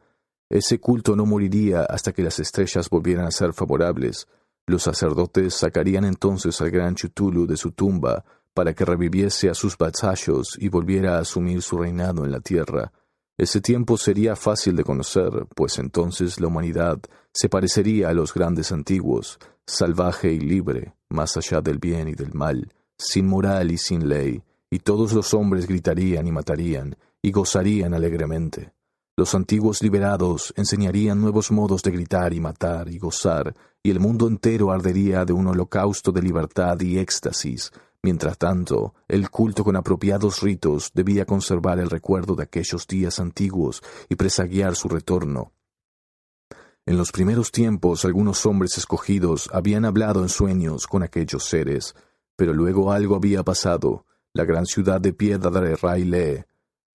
Ese culto no moriría hasta que las estrellas volvieran a ser favorables. Los sacerdotes sacarían entonces al gran Cthulhu de su tumba para que reviviese a sus vasallos y volviera a asumir su reinado en la tierra. Ese tiempo sería fácil de conocer, pues entonces la humanidad se parecería a los grandes antiguos, salvaje y libre, más allá del bien y del mal, sin moral y sin ley, y todos los hombres gritarían y matarían, y gozarían alegremente. Los antiguos liberados enseñarían nuevos modos de gritar y matar y gozar, y el mundo entero ardería de un holocausto de libertad y éxtasis. Mientras tanto, el culto con apropiados ritos debía conservar el recuerdo de aquellos días antiguos y presagiar su retorno. En los primeros tiempos, algunos hombres escogidos habían hablado en sueños con aquellos seres, pero luego algo había pasado. La gran ciudad de piedra de R'lyeh,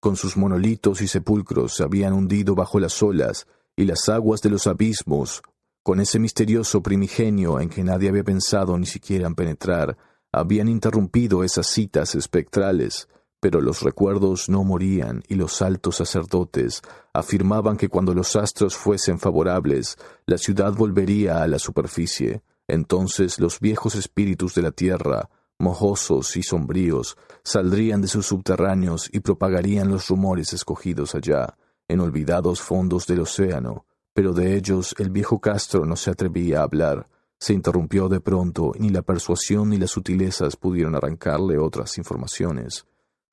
con sus monolitos y sepulcros, se habían hundido bajo las olas, y las aguas de los abismos, con ese misterioso primigenio en que nadie había pensado ni siquiera en penetrar, habían interrumpido esas citas espectrales. Pero los recuerdos no morían, y los altos sacerdotes afirmaban que cuando los astros fuesen favorables, la ciudad volvería a la superficie. Entonces los viejos espíritus de la tierra, mojosos y sombríos, saldrían de sus subterráneos y propagarían los rumores escogidos allá, en olvidados fondos del océano. Pero de ellos el viejo Castro no se atrevía a hablar. Se interrumpió de pronto, y ni la persuasión ni las sutilezas pudieron arrancarle otras informaciones.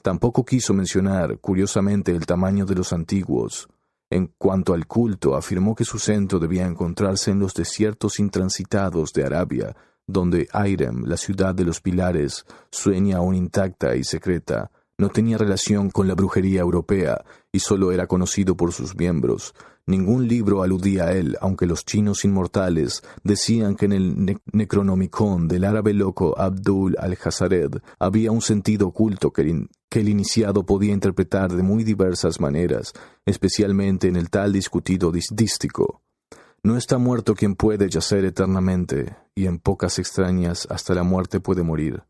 Tampoco quiso mencionar, curiosamente, el tamaño de los antiguos. En cuanto al culto, afirmó que su centro debía encontrarse en los desiertos intransitados de Arabia, donde Airem, la ciudad de los pilares, sueña aún intacta y secreta. No tenía relación con la brujería europea y solo era conocido por sus miembros. Ningún libro aludía a él, aunque los chinos inmortales decían que en el Necronomicon del árabe loco Abdul al-Jazared había un sentido oculto que el iniciado podía interpretar de muy diversas maneras, especialmente en el tal discutido dístico. No está muerto quien puede yacer eternamente, y en pocas extrañas hasta la muerte puede morir.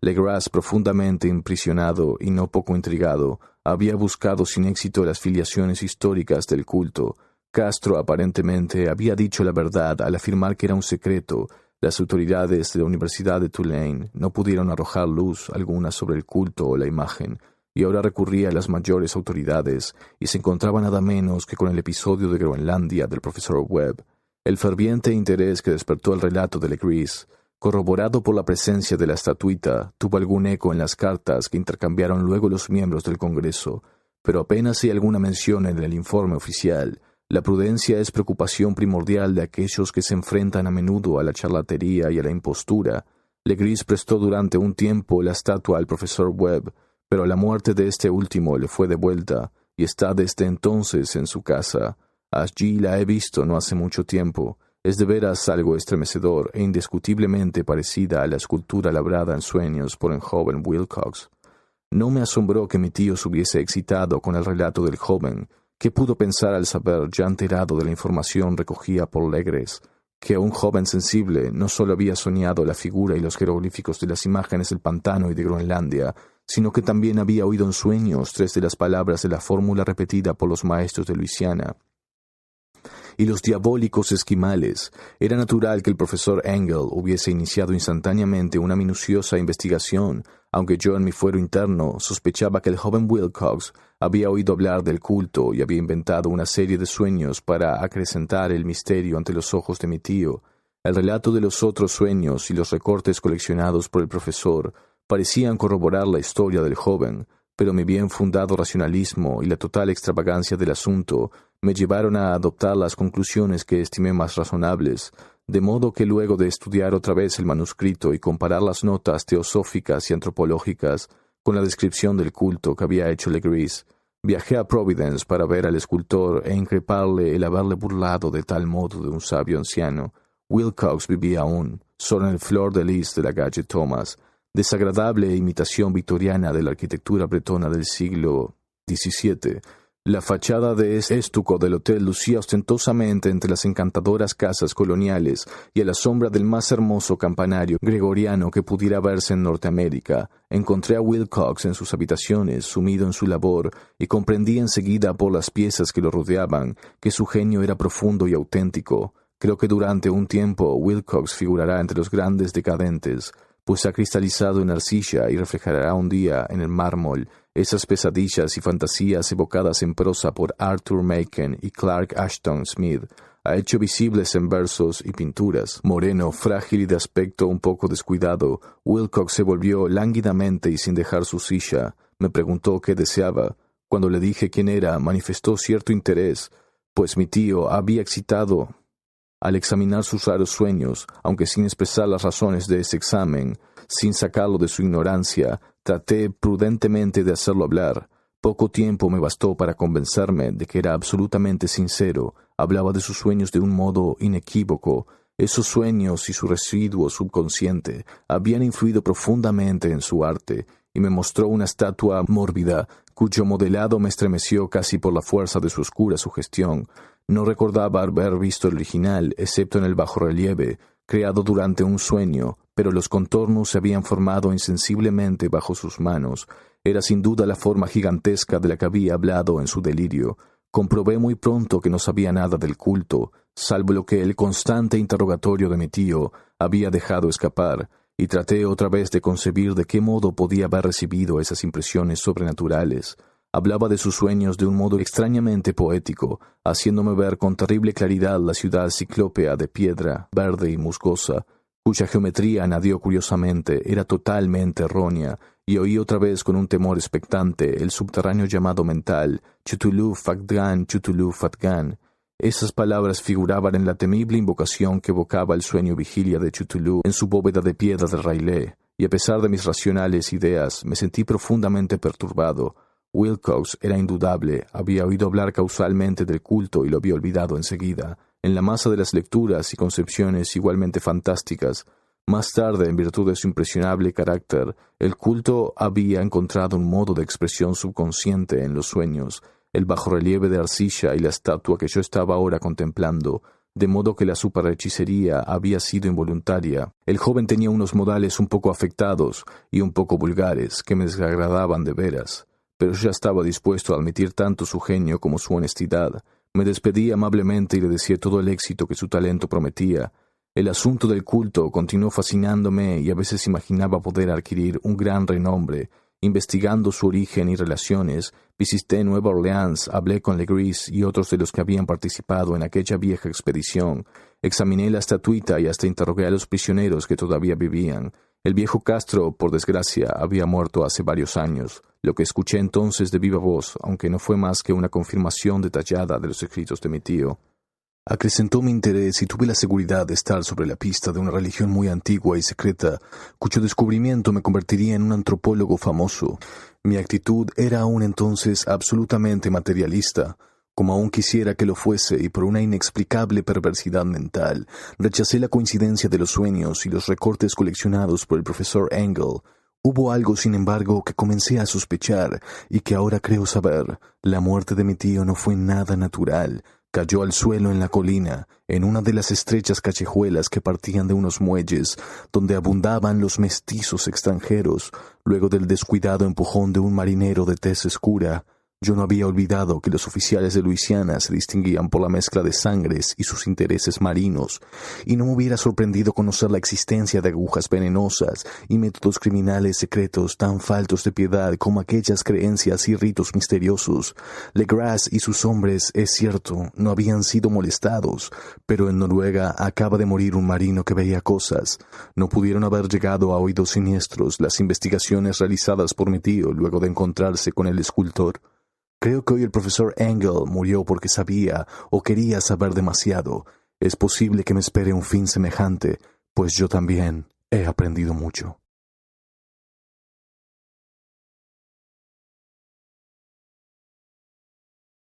Legras, profundamente impresionado y no poco intrigado, había buscado sin éxito las filiaciones históricas del culto. Castro aparentemente había dicho la verdad al afirmar que era un secreto. Las autoridades de la Universidad de Tulane no pudieron arrojar luz alguna sobre el culto o la imagen, y ahora recurría a las mayores autoridades, y se encontraba nada menos que con el episodio de Groenlandia del profesor Webb. El ferviente interés que despertó el relato de Legris, corroborado por la presencia de la estatuita, tuvo algún eco en las cartas que intercambiaron luego los miembros del Congreso, pero apenas hay alguna mención en el informe oficial. La prudencia es preocupación primordial de aquellos que se enfrentan a menudo a la charlatería y a la impostura. Legris prestó durante un tiempo la estatua al profesor Webb, pero la muerte de este último le fue devuelta, y está desde entonces en su casa. Allí la he visto no hace mucho tiempo. Es de veras algo estremecedor e indiscutiblemente parecida a la escultura labrada en sueños por el joven Wilcox. No me asombró que mi tío se hubiese excitado con el relato del joven. ¿Qué pudo pensar al saber, ya enterado de la información recogida por Legres, que un joven sensible no solo había soñado la figura y los jeroglíficos de las imágenes del pantano y de Groenlandia, sino que también había oído en sueños 3 de las palabras de la fórmula repetida por los maestros de Luisiana? Y los diabólicos esquimales. Era natural que el profesor Engel hubiese iniciado instantáneamente una minuciosa investigación, aunque yo en mi fuero interno sospechaba que el joven Wilcox había oído hablar del culto y había inventado una serie de sueños para acrecentar el misterio ante los ojos de mi tío. El relato de los otros sueños y los recortes coleccionados por el profesor parecían corroborar la historia del joven, pero mi bien fundado racionalismo y la total extravagancia del asunto me llevaron a adoptar las conclusiones que estimé más razonables, de modo que luego de estudiar otra vez el manuscrito y comparar las notas teosóficas y antropológicas con la descripción del culto que había hecho Legris, viajé a Providence para ver al escultor e increparle el haberle burlado de tal modo de un sabio anciano. Wilcox vivía aún, solo en el flor de lis de la calle Thomas, desagradable imitación victoriana de la arquitectura bretona del siglo XVII. La fachada de estuco del hotel lucía ostentosamente entre las encantadoras casas coloniales y a la sombra del más hermoso campanario gregoriano que pudiera verse en Norteamérica. Encontré a Wilcox en sus habitaciones, sumido en su labor, y comprendí enseguida por las piezas que lo rodeaban que su genio era profundo y auténtico. Creo que durante un tiempo Wilcox figurará entre los grandes decadentes, pues ha cristalizado en arcilla y reflejará un día en el mármol esas pesadillas y fantasías evocadas en prosa por Arthur Machen y Clark Ashton Smith. Ha hecho visibles en versos y pinturas. Moreno, frágil y de aspecto un poco descuidado, Wilcox se volvió lánguidamente y sin dejar su silla. Me preguntó qué deseaba. Cuando le dije quién era, manifestó cierto interés, pues mi tío había excitado al examinar sus raros sueños, aunque sin expresar las razones de ese examen, sin sacarlo de su ignorancia, traté prudentemente de hacerlo hablar. Poco tiempo me bastó para convencerme de que era absolutamente sincero. Hablaba de sus sueños de un modo inequívoco. Esos sueños y su residuo subconsciente habían influido profundamente en su arte, y me mostró una estatua mórbida, cuyo modelado me estremeció casi por la fuerza de su oscura sugestión. No recordaba haber visto el original, excepto en el bajorrelieve, creado durante un sueño, pero los contornos se habían formado insensiblemente bajo sus manos. Era sin duda la forma gigantesca de la que había hablado en su delirio. Comprobé muy pronto que no sabía nada del culto, salvo lo que el constante interrogatorio de mi tío había dejado escapar, y traté otra vez de concebir de qué modo podía haber recibido esas impresiones sobrenaturales. Hablaba de sus sueños de un modo extrañamente poético, haciéndome ver con terrible claridad la ciudad ciclópea de piedra, verde y musgosa, cuya geometría, añadió curiosamente, era totalmente errónea, y oí otra vez con un temor expectante el subterráneo llamado mental, Chutulu Fatgan, Chutulu Fatgan. Esas palabras figuraban en la temible invocación que evocaba el sueño vigilia de Chutulu en su bóveda de piedra de Railé, y a pesar de mis racionales ideas, me sentí profundamente perturbado. Wilcox era indudable, había oído hablar causalmente del culto y lo había olvidado enseguida, en la masa de las lecturas y concepciones igualmente fantásticas. Más tarde, en virtud de su impresionable carácter, el culto había encontrado un modo de expresión subconsciente en los sueños, el bajorrelieve de arcilla y la estatua que yo estaba ahora contemplando, de modo que la superhechicería había sido involuntaria. El joven tenía unos modales un poco afectados y un poco vulgares, que me desagradaban de veras, pero yo ya estaba dispuesto a admitir tanto su genio como su honestidad. Me despedí amablemente y le deseé todo el éxito que su talento prometía. El asunto del culto continuó fascinándome y a veces imaginaba poder adquirir un gran renombre. Investigando su origen y relaciones, visité Nueva Orleans, hablé con Legris y otros de los que habían participado en aquella vieja expedición. Examiné la estatuita y hasta interrogué a los prisioneros que todavía vivían. El viejo Castro, por desgracia, había muerto hace varios años, lo que escuché entonces de viva voz, aunque no fue más que una confirmación detallada de los escritos de mi tío. Acrecentó mi interés y tuve la seguridad de estar sobre la pista de una religión muy antigua y secreta, cuyo descubrimiento me convertiría en un antropólogo famoso. Mi actitud era aún entonces absolutamente materialista, como aún quisiera que lo fuese, y por una inexplicable perversidad mental, rechacé la coincidencia de los sueños y los recortes coleccionados por el profesor Engel. Hubo algo, sin embargo, que comencé a sospechar y que ahora creo saber. La muerte de mi tío no fue nada natural. Cayó al suelo en la colina, en una de las estrechas callejuelas que partían de unos muelles, donde abundaban los mestizos extranjeros, luego del descuidado empujón de un marinero de tez escura. Yo no había olvidado que los oficiales de Luisiana se distinguían por la mezcla de sangres y sus intereses marinos, y no me hubiera sorprendido conocer la existencia de agujas venenosas y métodos criminales secretos tan faltos de piedad como aquellas creencias y ritos misteriosos. Legras y sus hombres, es cierto, no habían sido molestados, pero en Noruega acaba de morir un marino que veía cosas. No pudieron haber llegado a oídos siniestros las investigaciones realizadas por mi tío luego de encontrarse con el escultor. Creo que hoy el profesor Engel murió porque sabía o quería saber demasiado. Es posible que me espere un fin semejante, pues yo también he aprendido mucho.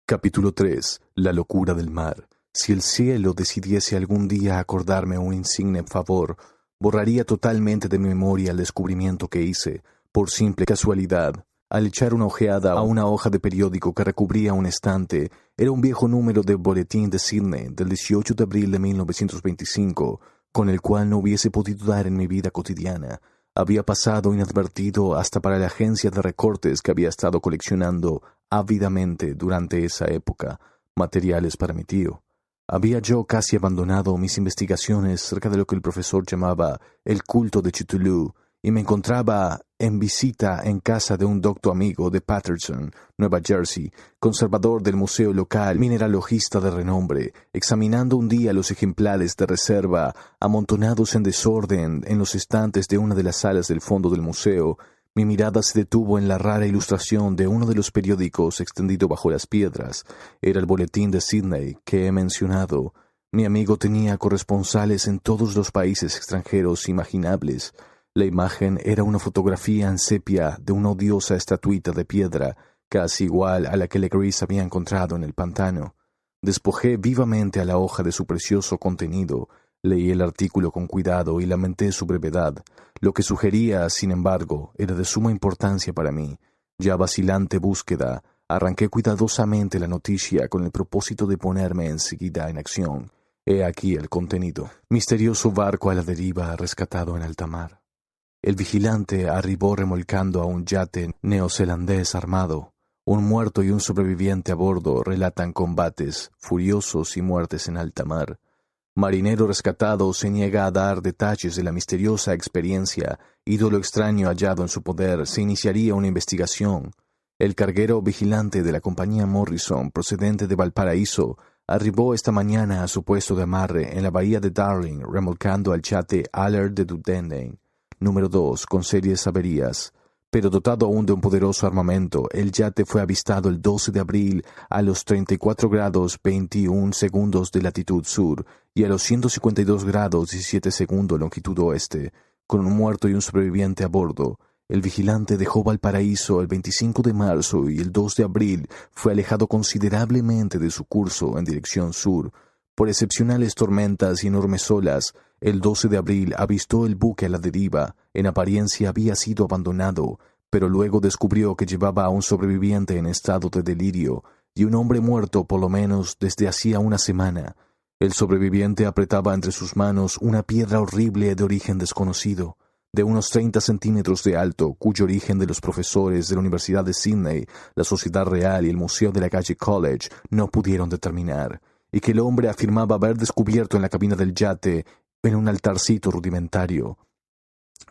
Capítulo 3. La locura del mar. Si el cielo decidiese algún día acordarme un insigne favor, borraría totalmente de mi memoria el descubrimiento que hice, por simple casualidad. Al echar una ojeada a una hoja de periódico que recubría un estante, era un viejo número del Boletín de Sydney del 18 de abril de 1925, con el cual no hubiese podido dar en mi vida cotidiana. Había pasado inadvertido hasta para la agencia de recortes que había estado coleccionando ávidamente durante esa época materiales para mi tío. Había yo casi abandonado mis investigaciones cerca de lo que el profesor llamaba el culto de Cthulhu, y me encontraba en visita en casa de un docto amigo de Paterson, Nueva Jersey, conservador del museo local, mineralogista de renombre, examinando un día los ejemplares de reserva amontonados en desorden en los estantes de una de las salas del fondo del museo. Mi mirada se detuvo en la rara ilustración de uno de los periódicos extendido bajo las piedras. Era el Boletín de Sydney que he mencionado. Mi amigo tenía corresponsales en todos los países extranjeros imaginables. La imagen era una fotografía en sepia de una odiosa estatuita de piedra, casi igual a la que Legris había encontrado en el pantano. Despojé vivamente a la hoja de su precioso contenido, leí el artículo con cuidado y lamenté su brevedad. Lo que sugería, sin embargo, era de suma importancia para mí. Ya vacilante búsqueda, arranqué cuidadosamente la noticia con el propósito de ponerme enseguida en acción. He aquí el contenido. Misterioso barco a la deriva rescatado en alta mar. El vigilante arribó remolcando a un yate neozelandés armado. Un muerto y un sobreviviente a bordo relatan combates furiosos y muertes en alta mar. Marinero rescatado se niega a dar detalles de la misteriosa experiencia. Ídolo extraño hallado en su poder. Se iniciaría una investigación. El carguero vigilante de la compañía Morrison, procedente de Valparaíso, arribó esta mañana a su puesto de amarre en la bahía de Darling, remolcando al yate Allard de Dunedin. Número 2, con serias averías. Pero dotado aún de un poderoso armamento, el yate fue avistado el 12 de abril a los 34 grados 21 segundos de latitud sur y a los 152 grados 17 segundos longitud oeste, con un muerto y un sobreviviente a bordo. El vigilante dejó Valparaíso el 25 de marzo y el 2 de abril fue alejado considerablemente de su curso en dirección sur. Por excepcionales tormentas y enormes olas, el 12 de abril avistó el buque a la deriva. En apariencia había sido abandonado, pero luego descubrió que llevaba a un sobreviviente en estado de delirio y un hombre muerto por lo menos desde hacía una semana. El sobreviviente apretaba entre sus manos una piedra horrible de origen desconocido, de unos 30 centímetros de alto, cuyo origen de los profesores de la Universidad de Sydney, la Sociedad Real y el Museo de la Calle College no pudieron determinar, y que el hombre afirmaba haber descubierto en la cabina del yate en un altarcito rudimentario.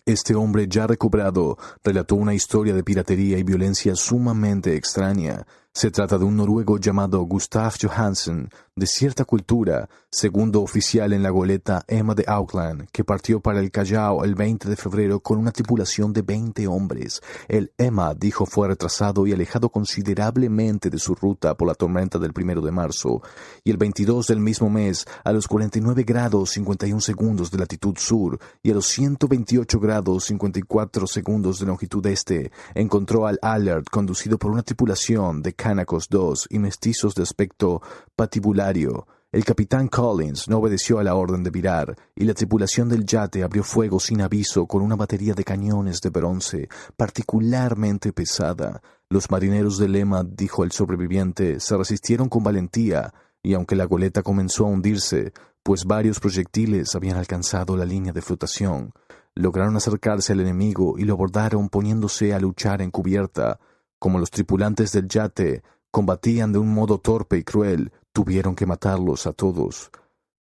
Este hombre ya recobrado relató una historia de piratería y violencia sumamente extraña. Se trata de un noruego llamado Gustav Johansen, de cierta cultura, segundo oficial en la goleta Emma de Auckland, que partió para el Callao el 20 de febrero con una tripulación de 20 hombres. El Emma, dijo, fue retrasado y alejado considerablemente de su ruta por la tormenta del 1 de marzo, y el 22 del mismo mes, a los 49 grados 51 segundos de latitud sur y a los 128 grados 54 segundos de longitud este, encontró al Allard conducido por una tripulación de Canacos 2 y mestizos de aspecto patibulario. El capitán Collins no obedeció a la orden de virar y la tripulación del yate abrió fuego sin aviso con una batería de cañones de bronce particularmente pesada. Los marineros del Emma, dijo el sobreviviente, se resistieron con valentía y aunque la goleta comenzó a hundirse, pues varios proyectiles habían alcanzado la línea de flotación, lograron acercarse al enemigo y lo abordaron poniéndose a luchar en cubierta. Como los tripulantes del yate combatían de un modo torpe y cruel, tuvieron que matarlos a todos.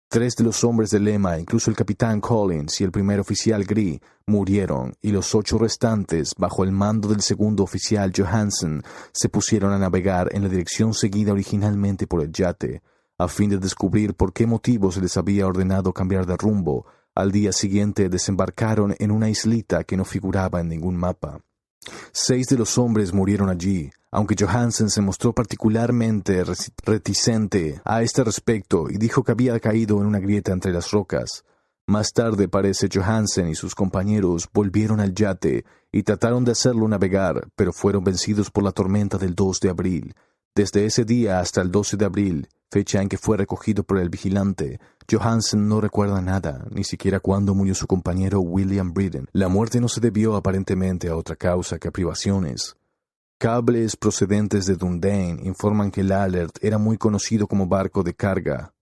3 de los hombres del Emma, incluso el capitán Collins y el primer oficial Gree, murieron, y los 8 restantes, bajo el mando del segundo oficial Johansen, se pusieron a navegar en la dirección seguida originalmente por el yate, a fin de descubrir por qué motivo se les había ordenado cambiar de rumbo. Al día siguiente desembarcaron en una islita que no figuraba en ningún mapa. 6 de los hombres murieron allí, aunque Johansen se mostró particularmente reticente a este respecto y dijo que había caído en una grieta entre las rocas. Más tarde parece Johansen y sus compañeros volvieron al yate y trataron de hacerlo navegar, pero fueron vencidos por la tormenta del 2 de abril. Desde ese día hasta el 12 de abril, fecha en que fue recogido por el vigilante, Johansen no recuerda nada, ni siquiera cuándo murió su compañero William Britton. La muerte no se debió aparentemente a otra causa que a privaciones. Cables procedentes de Dunedin informan que el Alert era muy conocido como barco de carga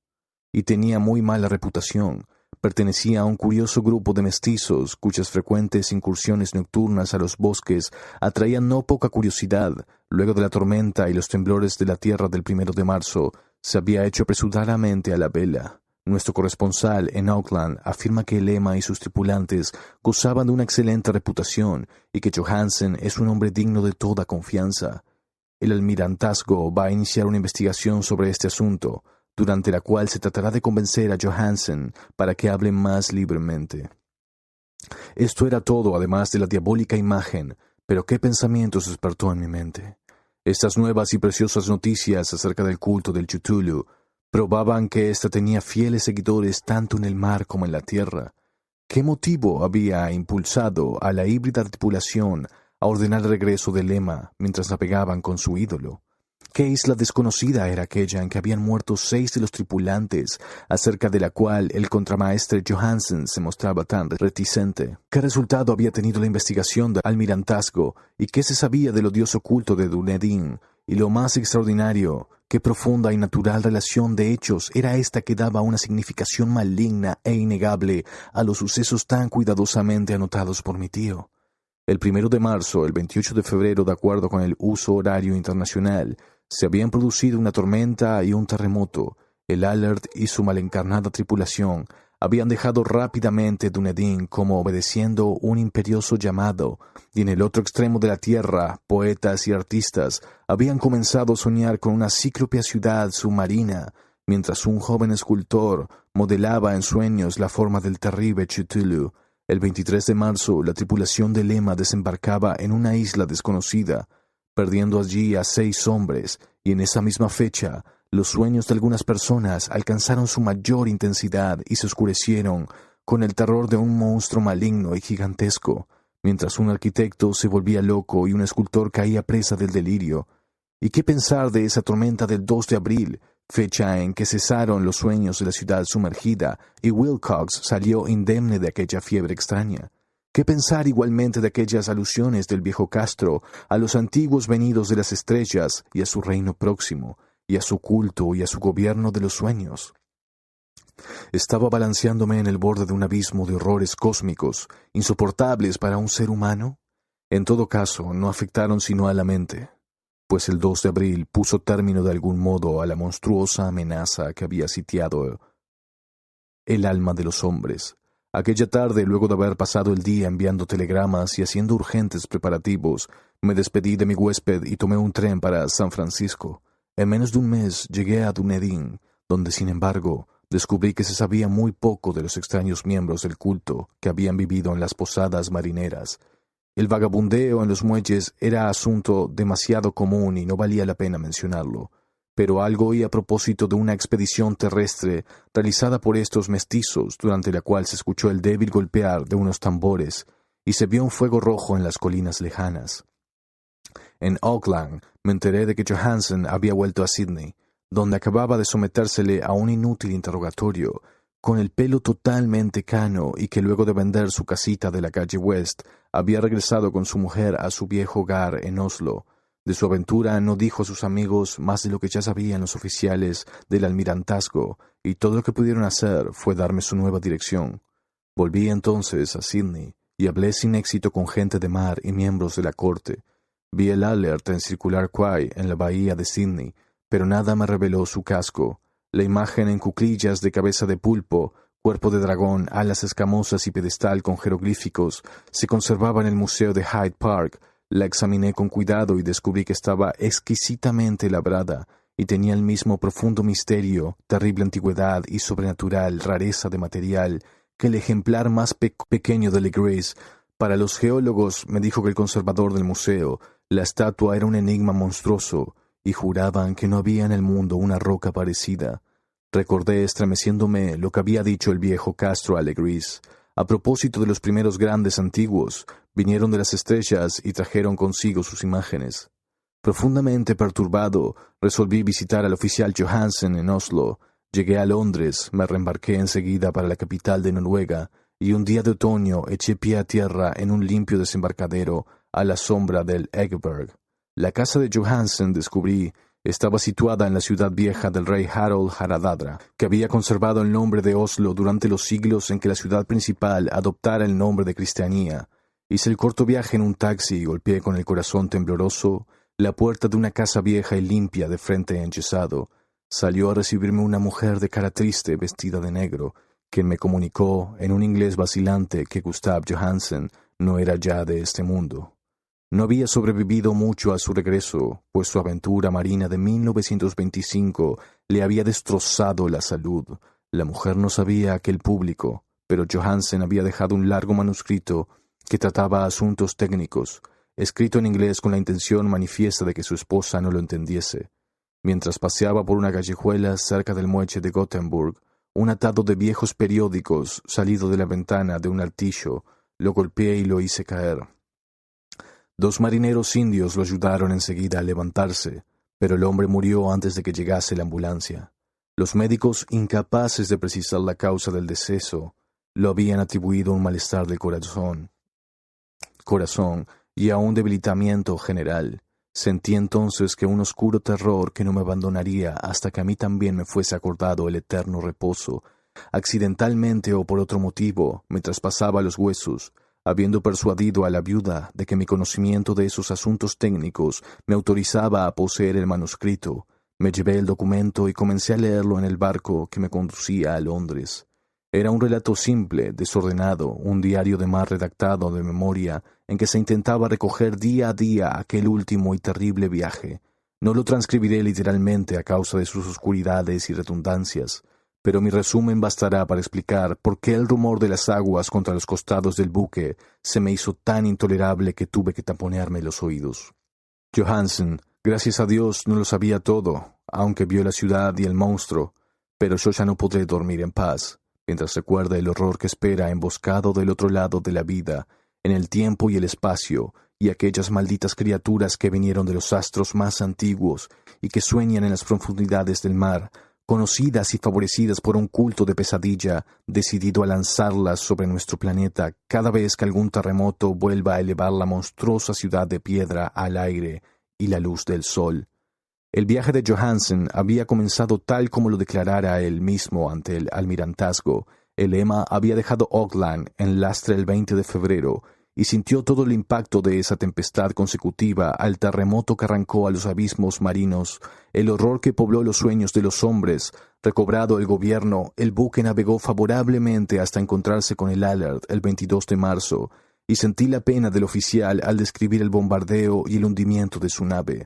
y tenía muy mala reputación. Pertenecía a un curioso grupo de mestizos cuyas frecuentes incursiones nocturnas a los bosques atraían no poca curiosidad. Luego de la tormenta y los temblores de la tierra del 1 de marzo, se había hecho apresuradamente a la vela. Nuestro corresponsal en Auckland afirma que el Emma y sus tripulantes gozaban de una excelente reputación y que Johansen es un hombre digno de toda confianza. El almirantazgo va a iniciar una investigación sobre este asunto, durante la cual se tratará de convencer a Johansen para que hable más libremente. Esto era todo, además de la diabólica imagen, pero qué pensamientos despertó en mi mente. Estas nuevas y preciosas noticias acerca del culto del Cthulhu probaban que ésta tenía fieles seguidores tanto en el mar como en la tierra. ¿Qué motivo había impulsado a la híbrida tripulación a ordenar el regreso del Emma mientras navegaban con su ídolo? ¿Qué isla desconocida era aquella en que habían muerto 6 de los tripulantes, acerca de la cual el contramaestre Johansen se mostraba tan reticente? ¿Qué resultado había tenido la investigación del almirantazgo y qué se sabía del odioso culto de Dunedin? Y lo más extraordinario, qué profunda y natural relación de hechos era esta que daba una significación maligna e innegable a los sucesos tan cuidadosamente anotados por mi tío. El 1 de marzo, el 28 de febrero, de acuerdo con el uso horario internacional, se habían producido una tormenta y un terremoto. El Alert y su malencarnada tripulación habían dejado rápidamente Dunedin como obedeciendo un imperioso llamado, y en el otro extremo de la tierra, poetas y artistas habían comenzado a soñar con una cíclope ciudad submarina, mientras un joven escultor modelaba en sueños la forma del terrible Cthulhu. El 23 de marzo, la tripulación del Emma desembarcaba en una isla desconocida, perdiendo allí a 6 hombres, y en esa misma fecha, los sueños de algunas personas alcanzaron su mayor intensidad y se oscurecieron con el terror de un monstruo maligno y gigantesco, mientras un arquitecto se volvía loco y un escultor caía presa del delirio. ¿Y qué pensar de esa tormenta del 2 de abril, fecha en que cesaron los sueños de la ciudad sumergida y Wilcox salió indemne de aquella fiebre extraña? ¿Qué pensar igualmente de aquellas alusiones del viejo Castro a los antiguos venidos de las estrellas y a su reino próximo, y a su culto y a su gobierno de los sueños? ¿Estaba balanceándome en el borde de un abismo de horrores cósmicos, insoportables para un ser humano? En todo caso, no afectaron sino a la mente, pues el 2 de abril puso término de algún modo a la monstruosa amenaza que había sitiado el alma de los hombres. Aquella tarde, luego de haber pasado el día enviando telegramas y haciendo urgentes preparativos, me despedí de mi huésped y tomé un tren para San Francisco. En menos de un mes llegué a Dunedin, donde, sin embargo, descubrí que se sabía muy poco de los extraños miembros del culto que habían vivido en las posadas marineras. El vagabundeo en los muelles era asunto demasiado común y no valía la pena mencionarlo, pero algo oí a propósito de una expedición terrestre realizada por estos mestizos, durante la cual se escuchó el débil golpear de unos tambores y se vio un fuego rojo en las colinas lejanas. En Auckland me enteré de que Johansen había vuelto a Sydney, donde acababa de sometérsele a un inútil interrogatorio, con el pelo totalmente cano, y que luego de vender su casita de la calle West, había regresado con su mujer a su viejo hogar en Oslo. De su aventura no dijo a sus amigos más de lo que ya sabían los oficiales del almirantazgo, y todo lo que pudieron hacer fue darme su nueva dirección. Volví entonces a Sydney, y hablé sin éxito con gente de mar y miembros de la corte. Vi el Alert en Circular Quay en la bahía de Sydney, pero nada me reveló su casco. La imagen en cuclillas de cabeza de pulpo, cuerpo de dragón, alas escamosas y pedestal con jeroglíficos se conservaba en el Museo de Hyde Park. La examiné con cuidado y descubrí que estaba exquisitamente labrada y tenía el mismo profundo misterio, terrible antigüedad y sobrenatural rareza de material que el ejemplar más pequeño de Legris. Para los geólogos, me dijo que el conservador del museo, la estatua era un enigma monstruoso, y juraban que no había en el mundo una roca parecida. Recordé, estremeciéndome, lo que había dicho el viejo Castro a Legris. A propósito de los primeros grandes antiguos, vinieron de las estrellas y trajeron consigo sus imágenes. Profundamente perturbado, resolví visitar al oficial Johansen en Oslo. Llegué a Londres, me reembarqué enseguida para la capital de Noruega, y un día de otoño eché pie a tierra en un limpio desembarcadero a la sombra del Egeberg. La casa de Johansen, descubrí, estaba situada en la ciudad vieja del rey Harald Haraldr, que había conservado el nombre de Oslo durante los siglos en que la ciudad principal adoptara el nombre de Cristianía. Hice el corto viaje en un taxi y golpeé con el corazón tembloroso la puerta de una casa vieja y limpia de frente enyesado. Salió a recibirme una mujer de cara triste vestida de negro, quien me comunicó en un inglés vacilante que Gustav Johansen no era ya de este mundo. No había sobrevivido mucho a su regreso, pues su aventura marina de 1925 le había destrozado la salud. La mujer no sabía aquel público, pero Johansen había dejado un largo manuscrito que trataba asuntos técnicos, escrito en inglés con la intención manifiesta de que su esposa no lo entendiese. Mientras paseaba por una callejuela cerca del muelle de Gothenburg, un atado de viejos periódicos salido de la ventana de un altillo, lo golpeé y lo hice caer. 2 marineros indios lo ayudaron enseguida a levantarse, pero el hombre murió antes de que llegase la ambulancia. Los médicos, incapaces de precisar la causa del deceso, lo habían atribuido a un malestar del corazón y a un debilitamiento general. Sentí entonces que un oscuro terror que no me abandonaría hasta que a mí también me fuese acordado el eterno reposo, accidentalmente o por otro motivo, me traspasaba los huesos. Habiendo persuadido a la viuda de que mi conocimiento de esos asuntos técnicos me autorizaba a poseer el manuscrito, me llevé el documento y comencé a leerlo en el barco que me conducía a Londres. Era un relato simple, desordenado, un diario de mar redactado de memoria, en que se intentaba recoger día a día aquel último y terrible viaje. No lo transcribiré literalmente a causa de sus oscuridades y redundancias, pero mi resumen bastará para explicar por qué el rumor de las aguas contra los costados del buque se me hizo tan intolerable que tuve que taponearme los oídos. Johansen, gracias a Dios, no lo sabía todo, aunque vio la ciudad y el monstruo, pero yo ya no podré dormir en paz, mientras recuerda el horror que espera emboscado del otro lado de la vida, en el tiempo y el espacio, y aquellas malditas criaturas que vinieron de los astros más antiguos y que sueñan en las profundidades del mar, conocidas y favorecidas por un culto de pesadilla, decidido a lanzarlas sobre nuestro planeta cada vez que algún terremoto vuelva a elevar la monstruosa ciudad de piedra al aire y la luz del sol. El viaje de Johansen había comenzado tal como lo declarara él mismo ante el almirantazgo. El Emma había dejado Auckland en lastre el 20 de febrero y sintió todo el impacto de esa tempestad consecutiva al terremoto que arrancó a los abismos marinos, el horror que pobló los sueños de los hombres. Recobrado el gobierno, el buque navegó favorablemente hasta encontrarse con el Alert el 22 de marzo, y sentí la pena del oficial al describir el bombardeo y el hundimiento de su nave.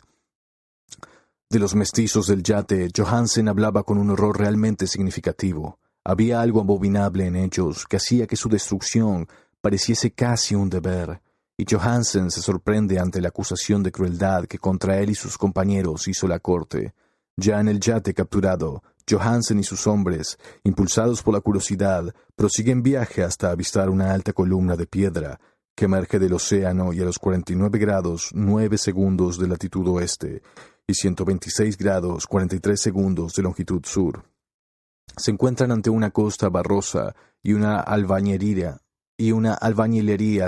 De los mestizos del yate, Johansen hablaba con un horror realmente significativo. Había algo abominable en ellos que hacía que su destrucción pareciese casi un deber, y Johansen se sorprende ante la acusación de crueldad que contra él y sus compañeros hizo la corte. Ya en el yate capturado, Johansen y sus hombres, impulsados por la curiosidad, prosiguen viaje hasta avistar una alta columna de piedra que emerge del océano y a los 49 grados 9 segundos de latitud oeste y 126 grados 43 segundos de longitud sur. Se encuentran ante una costa barrosa y una albañilería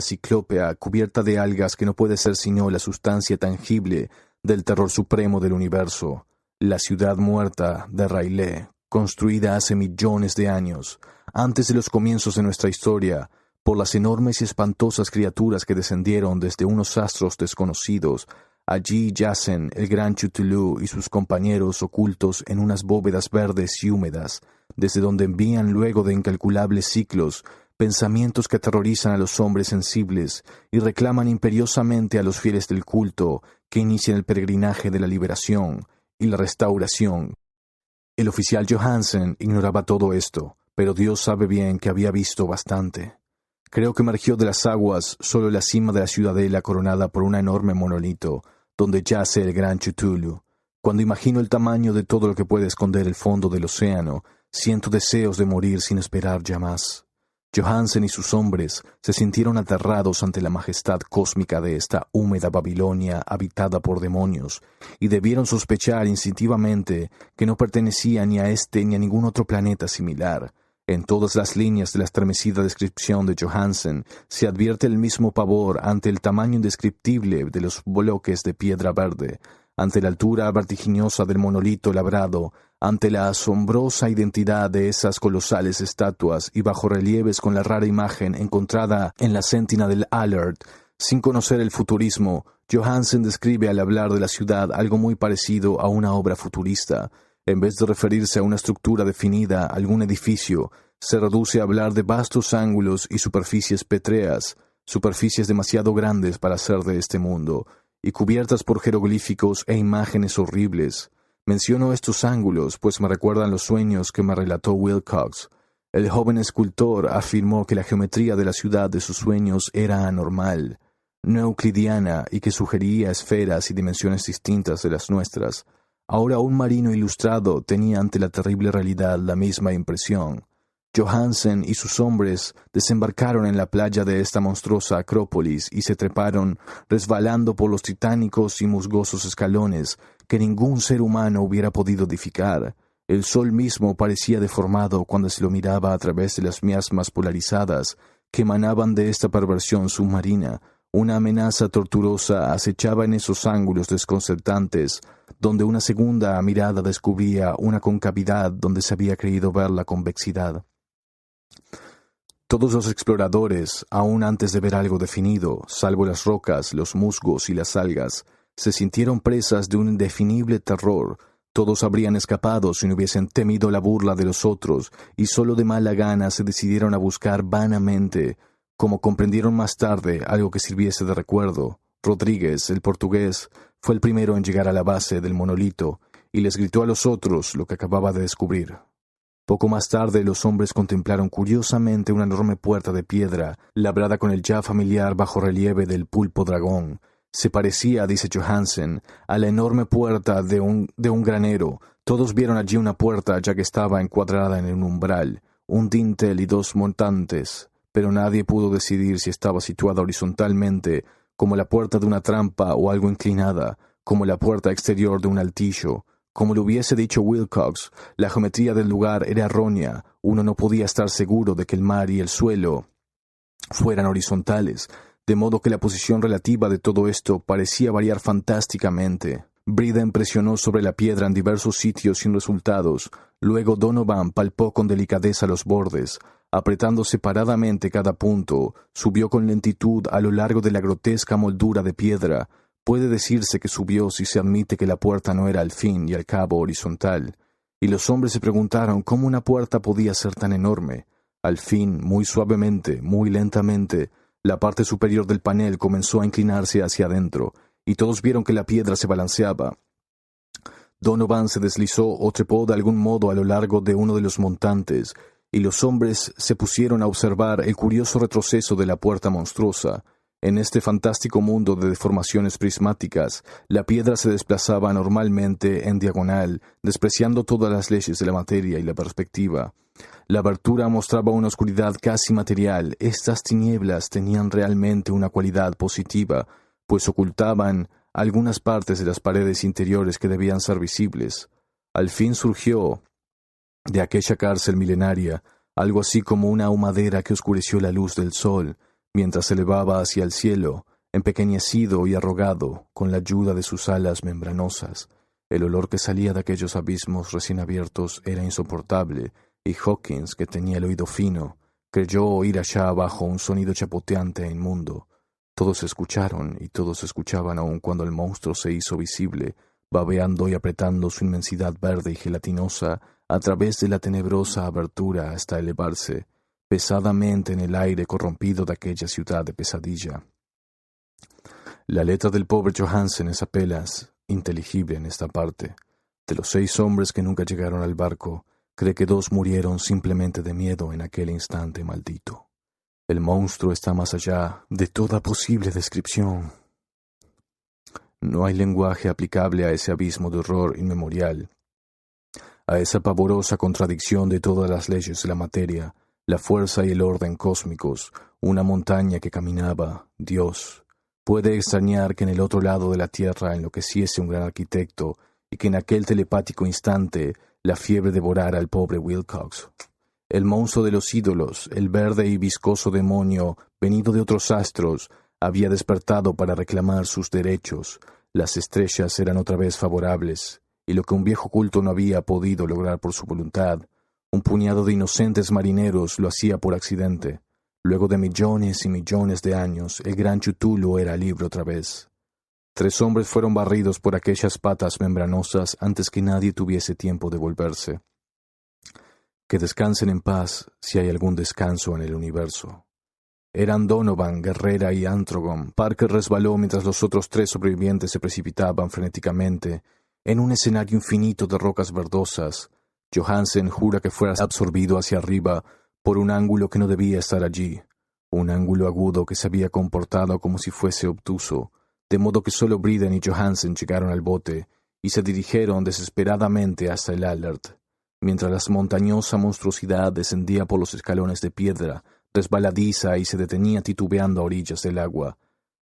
ciclópea cubierta de algas que no puede ser sino la sustancia tangible del terror supremo del universo, la ciudad muerta de R'lyeh, construida hace millones de años, antes de los comienzos de nuestra historia, por las enormes y espantosas criaturas que descendieron desde unos astros desconocidos. Allí yacen el gran Cthulhu y sus compañeros ocultos en unas bóvedas verdes y húmedas, desde donde envían luego de incalculables ciclos pensamientos que aterrorizan a los hombres sensibles y reclaman imperiosamente a los fieles del culto que inician el peregrinaje de la liberación y la restauración. El oficial Johansen ignoraba todo esto, pero Dios sabe bien que había visto bastante. Creo que emergió de las aguas solo la cima de la ciudadela coronada por un enorme monolito, donde yace el gran Cthulhu. Cuando imagino el tamaño de todo lo que puede esconder el fondo del océano, siento deseos de morir sin esperar ya más. Johansen y sus hombres se sintieron aterrados ante la majestad cósmica de esta húmeda Babilonia habitada por demonios, y debieron sospechar instintivamente que no pertenecía ni a este ni a ningún otro planeta similar. En todas las líneas de la estremecida descripción de Johansen se advierte el mismo pavor ante el tamaño indescriptible de los bloques de piedra verde, ante la altura vertiginosa del monolito labrado, ante la asombrosa identidad de esas colosales estatuas y bajorrelieves con la rara imagen encontrada en la Sentina del Allard. Sin conocer el futurismo, Johansen describe al hablar de la ciudad algo muy parecido a una obra futurista. En vez de referirse a una estructura definida, algún edificio, se reduce a hablar de vastos ángulos y superficies pétreas, superficies demasiado grandes para ser de este mundo, y cubiertas por jeroglíficos e imágenes horribles. Menciono estos ángulos, pues me recuerdan los sueños que me relató Wilcox. El joven escultor afirmó que la geometría de la ciudad de sus sueños era anormal, no euclidiana y que sugería esferas y dimensiones distintas de las nuestras. Ahora un marino ilustrado tenía ante la terrible realidad la misma impresión. Johansen y sus hombres desembarcaron en la playa de esta monstruosa acrópolis y se treparon, resbalando por los titánicos y musgosos escalones que ningún ser humano hubiera podido edificar. El sol mismo parecía deformado cuando se lo miraba a través de las miasmas polarizadas que emanaban de esta perversión submarina. Una amenaza torturosa acechaba en esos ángulos desconcertantes, donde una segunda mirada descubría una concavidad donde se había creído ver la convexidad. Todos los exploradores, aún antes de ver algo definido, salvo las rocas, los musgos y las algas, se sintieron presas de un indefinible terror. Todos habrían escapado si no hubiesen temido la burla de los otros, y solo de mala gana se decidieron a buscar vanamente, como comprendieron más tarde, algo que sirviese de recuerdo. Rodríguez, el portugués, fue el primero en llegar a la base del monolito, y les gritó a los otros lo que acababa de descubrir. Poco más tarde los hombres contemplaron curiosamente una enorme puerta de piedra, labrada con el ya familiar bajorrelieve del pulpo dragón. Se parecía, dice Johansen, a la enorme puerta de un granero. Todos vieron allí una puerta ya que estaba encuadrada en un umbral, un dintel y dos montantes, pero nadie pudo decidir si estaba situada horizontalmente, como la puerta de una trampa, o algo inclinada, como la puerta exterior de un altillo. Como lo hubiese dicho Wilcox, la geometría del lugar era errónea. Uno no podía estar seguro de que el mar y el suelo fueran horizontales, de modo que la posición relativa de todo esto parecía variar fantásticamente. Briden presionó sobre la piedra en diversos sitios sin resultados. Luego Donovan palpó con delicadeza los bordes. Apretando separadamente cada punto, subió con lentitud a lo largo de la grotesca moldura de piedra. Puede decirse que subió si se admite que la puerta no era al fin y al cabo horizontal. Y los hombres se preguntaron cómo una puerta podía ser tan enorme. Al fin, muy suavemente, muy lentamente, la parte superior del panel comenzó a inclinarse hacia adentro, y todos vieron que la piedra se balanceaba. Donovan se deslizó o trepó de algún modo a lo largo de uno de los montantes, y los hombres se pusieron a observar el curioso retroceso de la puerta monstruosa. En este fantástico mundo de deformaciones prismáticas, la piedra se desplazaba anormalmente en diagonal, despreciando todas las leyes de la materia y la perspectiva. La abertura mostraba una oscuridad casi material. Estas tinieblas tenían realmente una cualidad positiva, pues ocultaban algunas partes de las paredes interiores que debían ser visibles. Al fin surgió de aquella cárcel milenaria algo así como una ahumadera que oscureció la luz del sol, mientras se elevaba hacia el cielo, empequeñecido y arrogado, con la ayuda de sus alas membranosas. El olor que salía de aquellos abismos recién abiertos era insoportable, y Hawkins, que tenía el oído fino, creyó oír allá abajo un sonido chapoteante e inmundo. Todos escucharon, y todos escuchaban aun cuando el monstruo se hizo visible, babeando y apretando su inmensidad verde y gelatinosa a través de la tenebrosa abertura hasta elevarse pesadamente en el aire corrompido de aquella ciudad de pesadilla. La letra del pobre Johansen es apenas inteligible en esta parte. De los 6 hombres que nunca llegaron al barco, cree que 2 murieron simplemente de miedo en aquel instante maldito. El monstruo está más allá de toda posible descripción. No hay lenguaje aplicable a ese abismo de horror inmemorial, a esa pavorosa contradicción de todas las leyes de la materia, la fuerza y el orden cósmicos, una montaña que caminaba, Dios. Puede extrañar que en el otro lado de la tierra enloqueciese un gran arquitecto y que en aquel telepático instante la fiebre devorara al pobre Wilcox. El monstruo de los ídolos, el verde y viscoso demonio, venido de otros astros, había despertado para reclamar sus derechos. Las estrellas eran otra vez favorables, y lo que un viejo culto no había podido lograr por su voluntad, un puñado de inocentes marineros lo hacía por accidente. Luego de millones y millones de años, el gran Cthulhu era libre otra vez. 3 hombres fueron barridos por aquellas patas membranosas antes que nadie tuviese tiempo de volverse. Que descansen en paz, si hay algún descanso en el universo. Eran Donovan, Guerrera y Antrogon. Parker resbaló mientras los otros 3 sobrevivientes se precipitaban frenéticamente en un escenario infinito de rocas verdosas. Johansen jura que fue absorbido hacia arriba por un ángulo que no debía estar allí, un ángulo agudo que se había comportado como si fuese obtuso, de modo que solo Briden y Johansen llegaron al bote y se dirigieron desesperadamente hasta el Alert. Mientras la montañosa monstruosidad descendía por los escalones de piedra, resbaladiza y se detenía titubeando a orillas del agua.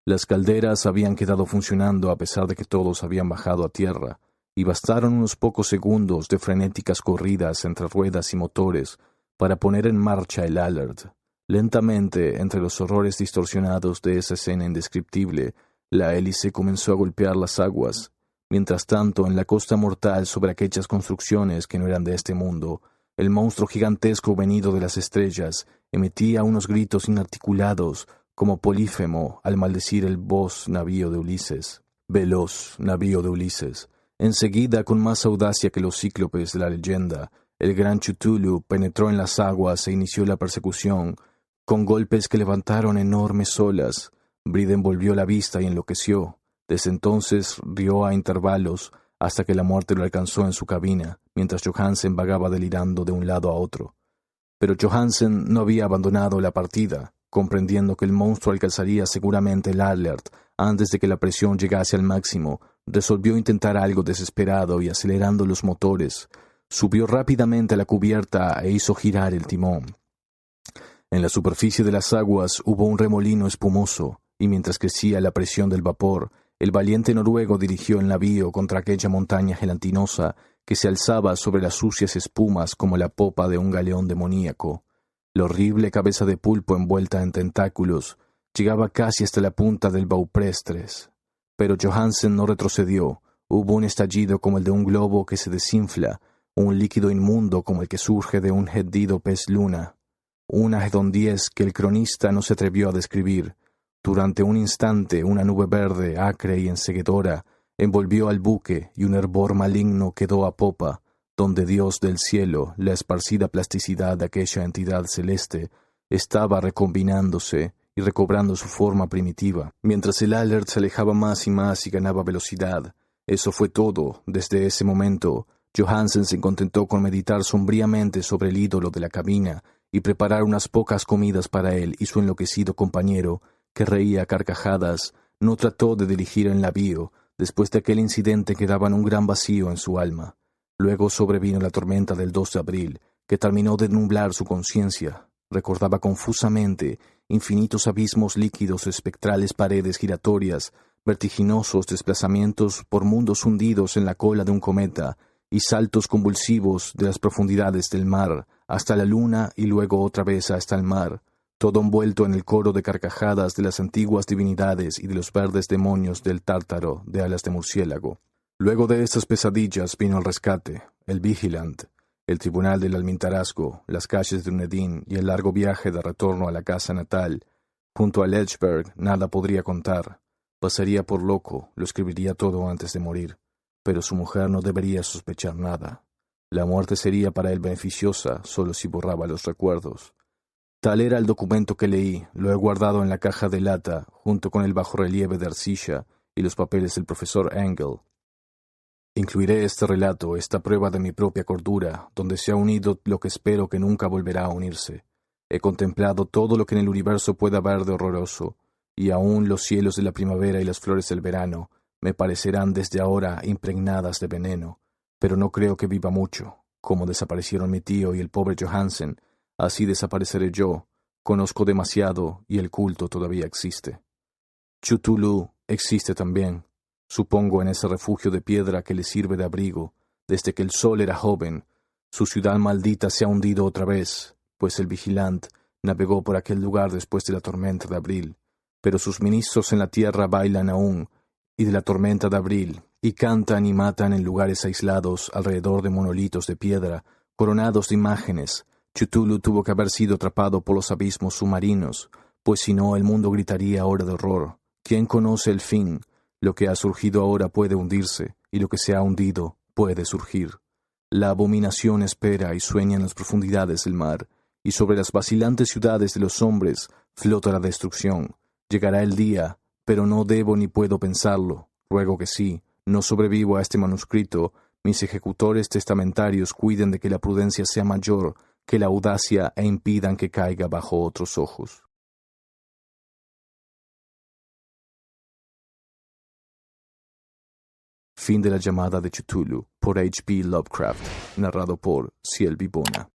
Las calderas habían quedado funcionando a pesar de que todos habían bajado a tierra, y bastaron unos pocos segundos de frenéticas corridas entre ruedas y motores para poner en marcha el Alert. Lentamente, entre los horrores distorsionados de esa escena indescriptible, la hélice comenzó a golpear las aguas. Mientras tanto, en la costa mortal sobre aquellas construcciones que no eran de este mundo, el monstruo gigantesco venido de las estrellas emitía unos gritos inarticulados como Polífemo al maldecir el veloz navío de Ulises. Enseguida, con más audacia que los cíclopes de la leyenda, el gran Cthulhu penetró en las aguas e inició la persecución, con golpes que levantaron enormes olas. Briden volvió la vista y enloqueció. Desde entonces rió a intervalos hasta que la muerte lo alcanzó en su cabina, mientras Johansen vagaba delirando de un lado a otro. Pero Johansen no había abandonado la partida, comprendiendo que el monstruo alcanzaría seguramente el Alert antes de que la presión llegase al máximo. Resolvió intentar algo desesperado y acelerando los motores, subió rápidamente a la cubierta e hizo girar el timón. En la superficie de las aguas hubo un remolino espumoso, y mientras crecía la presión del vapor, el valiente noruego dirigió el navío contra aquella montaña gelatinosa que se alzaba sobre las sucias espumas como la popa de un galeón demoníaco. La horrible cabeza de pulpo envuelta en tentáculos llegaba casi hasta la punta del Bauprestres. Pero Johansen no retrocedió. Hubo un estallido como el de un globo que se desinfla, un líquido inmundo como el que surge de un hendido pez luna. Una hedondiez que el cronista no se atrevió a describir. Durante un instante, una nube verde, acre y enseguedora, envolvió al buque y un hervor maligno quedó a popa, donde Dios del cielo, la esparcida plasticidad de aquella entidad celeste, estaba recombinándose y recobrando su forma primitiva, mientras el Alert se alejaba más y más y ganaba velocidad. Eso fue todo. Desde ese momento, Johansen se contentó con meditar sombríamente sobre el ídolo de la cabina y preparar unas pocas comidas para él y su enloquecido compañero, que reía a carcajadas. No trató de dirigir el navío. Después de aquel incidente quedaba un gran vacío en su alma. Luego sobrevino la tormenta del 2 de abril, que terminó de nublar su conciencia. Recordaba confusamente infinitos abismos líquidos, espectrales paredes giratorias, vertiginosos desplazamientos por mundos hundidos en la cola de un cometa y saltos convulsivos de las profundidades del mar hasta la luna y luego otra vez hasta el mar, todo envuelto en el coro de carcajadas de las antiguas divinidades y de los verdes demonios del Tártaro de alas de murciélago. Luego de estas pesadillas vino el rescate, el Vigilant, el tribunal del Almintarasco, las calles de Dunedin y el largo viaje de retorno a la casa natal. Junto a Lechberg nada podría contar. Pasaría por loco, lo escribiría todo antes de morir. Pero su mujer no debería sospechar nada. La muerte sería para él beneficiosa solo si borraba los recuerdos. Tal era el documento que leí. Lo he guardado en la caja de lata, junto con el bajorrelieve de arcilla y los papeles del profesor Engel. Incluiré este relato, esta prueba de mi propia cordura, donde se ha unido lo que espero que nunca volverá a unirse. He contemplado todo lo que en el universo pueda haber de horroroso, y aún los cielos de la primavera y las flores del verano me parecerán desde ahora impregnadas de veneno, pero no creo que viva mucho. Como desaparecieron mi tío y el pobre Johansen, así desapareceré yo. Conozco demasiado y el culto todavía existe. Cthulhu existe también. Supongo en ese refugio de piedra que le sirve de abrigo, desde que el sol era joven. Su ciudad maldita se ha hundido otra vez, pues el vigilante navegó por aquel lugar después de la tormenta de abril. Pero sus ministros en la tierra bailan aún, y de la tormenta de abril, y cantan y matan en lugares aislados alrededor de monolitos de piedra, coronados de imágenes. Cthulhu tuvo que haber sido atrapado por los abismos submarinos, pues si no el mundo gritaría ahora de horror. ¿Quién conoce el fin? Lo que ha surgido ahora puede hundirse, y lo que se ha hundido puede surgir. La abominación espera y sueña en las profundidades del mar, y sobre las vacilantes ciudades de los hombres flota la destrucción. Llegará el día, pero no debo ni puedo pensarlo. Ruego que sí, no sobrevivo a este manuscrito. Mis ejecutores testamentarios cuiden de que la prudencia sea mayor que la audacia e impidan que caiga bajo otros ojos. Fin de la llamada de Cthulhu por H. P. Lovecraft, narrado por Ciel Vivona.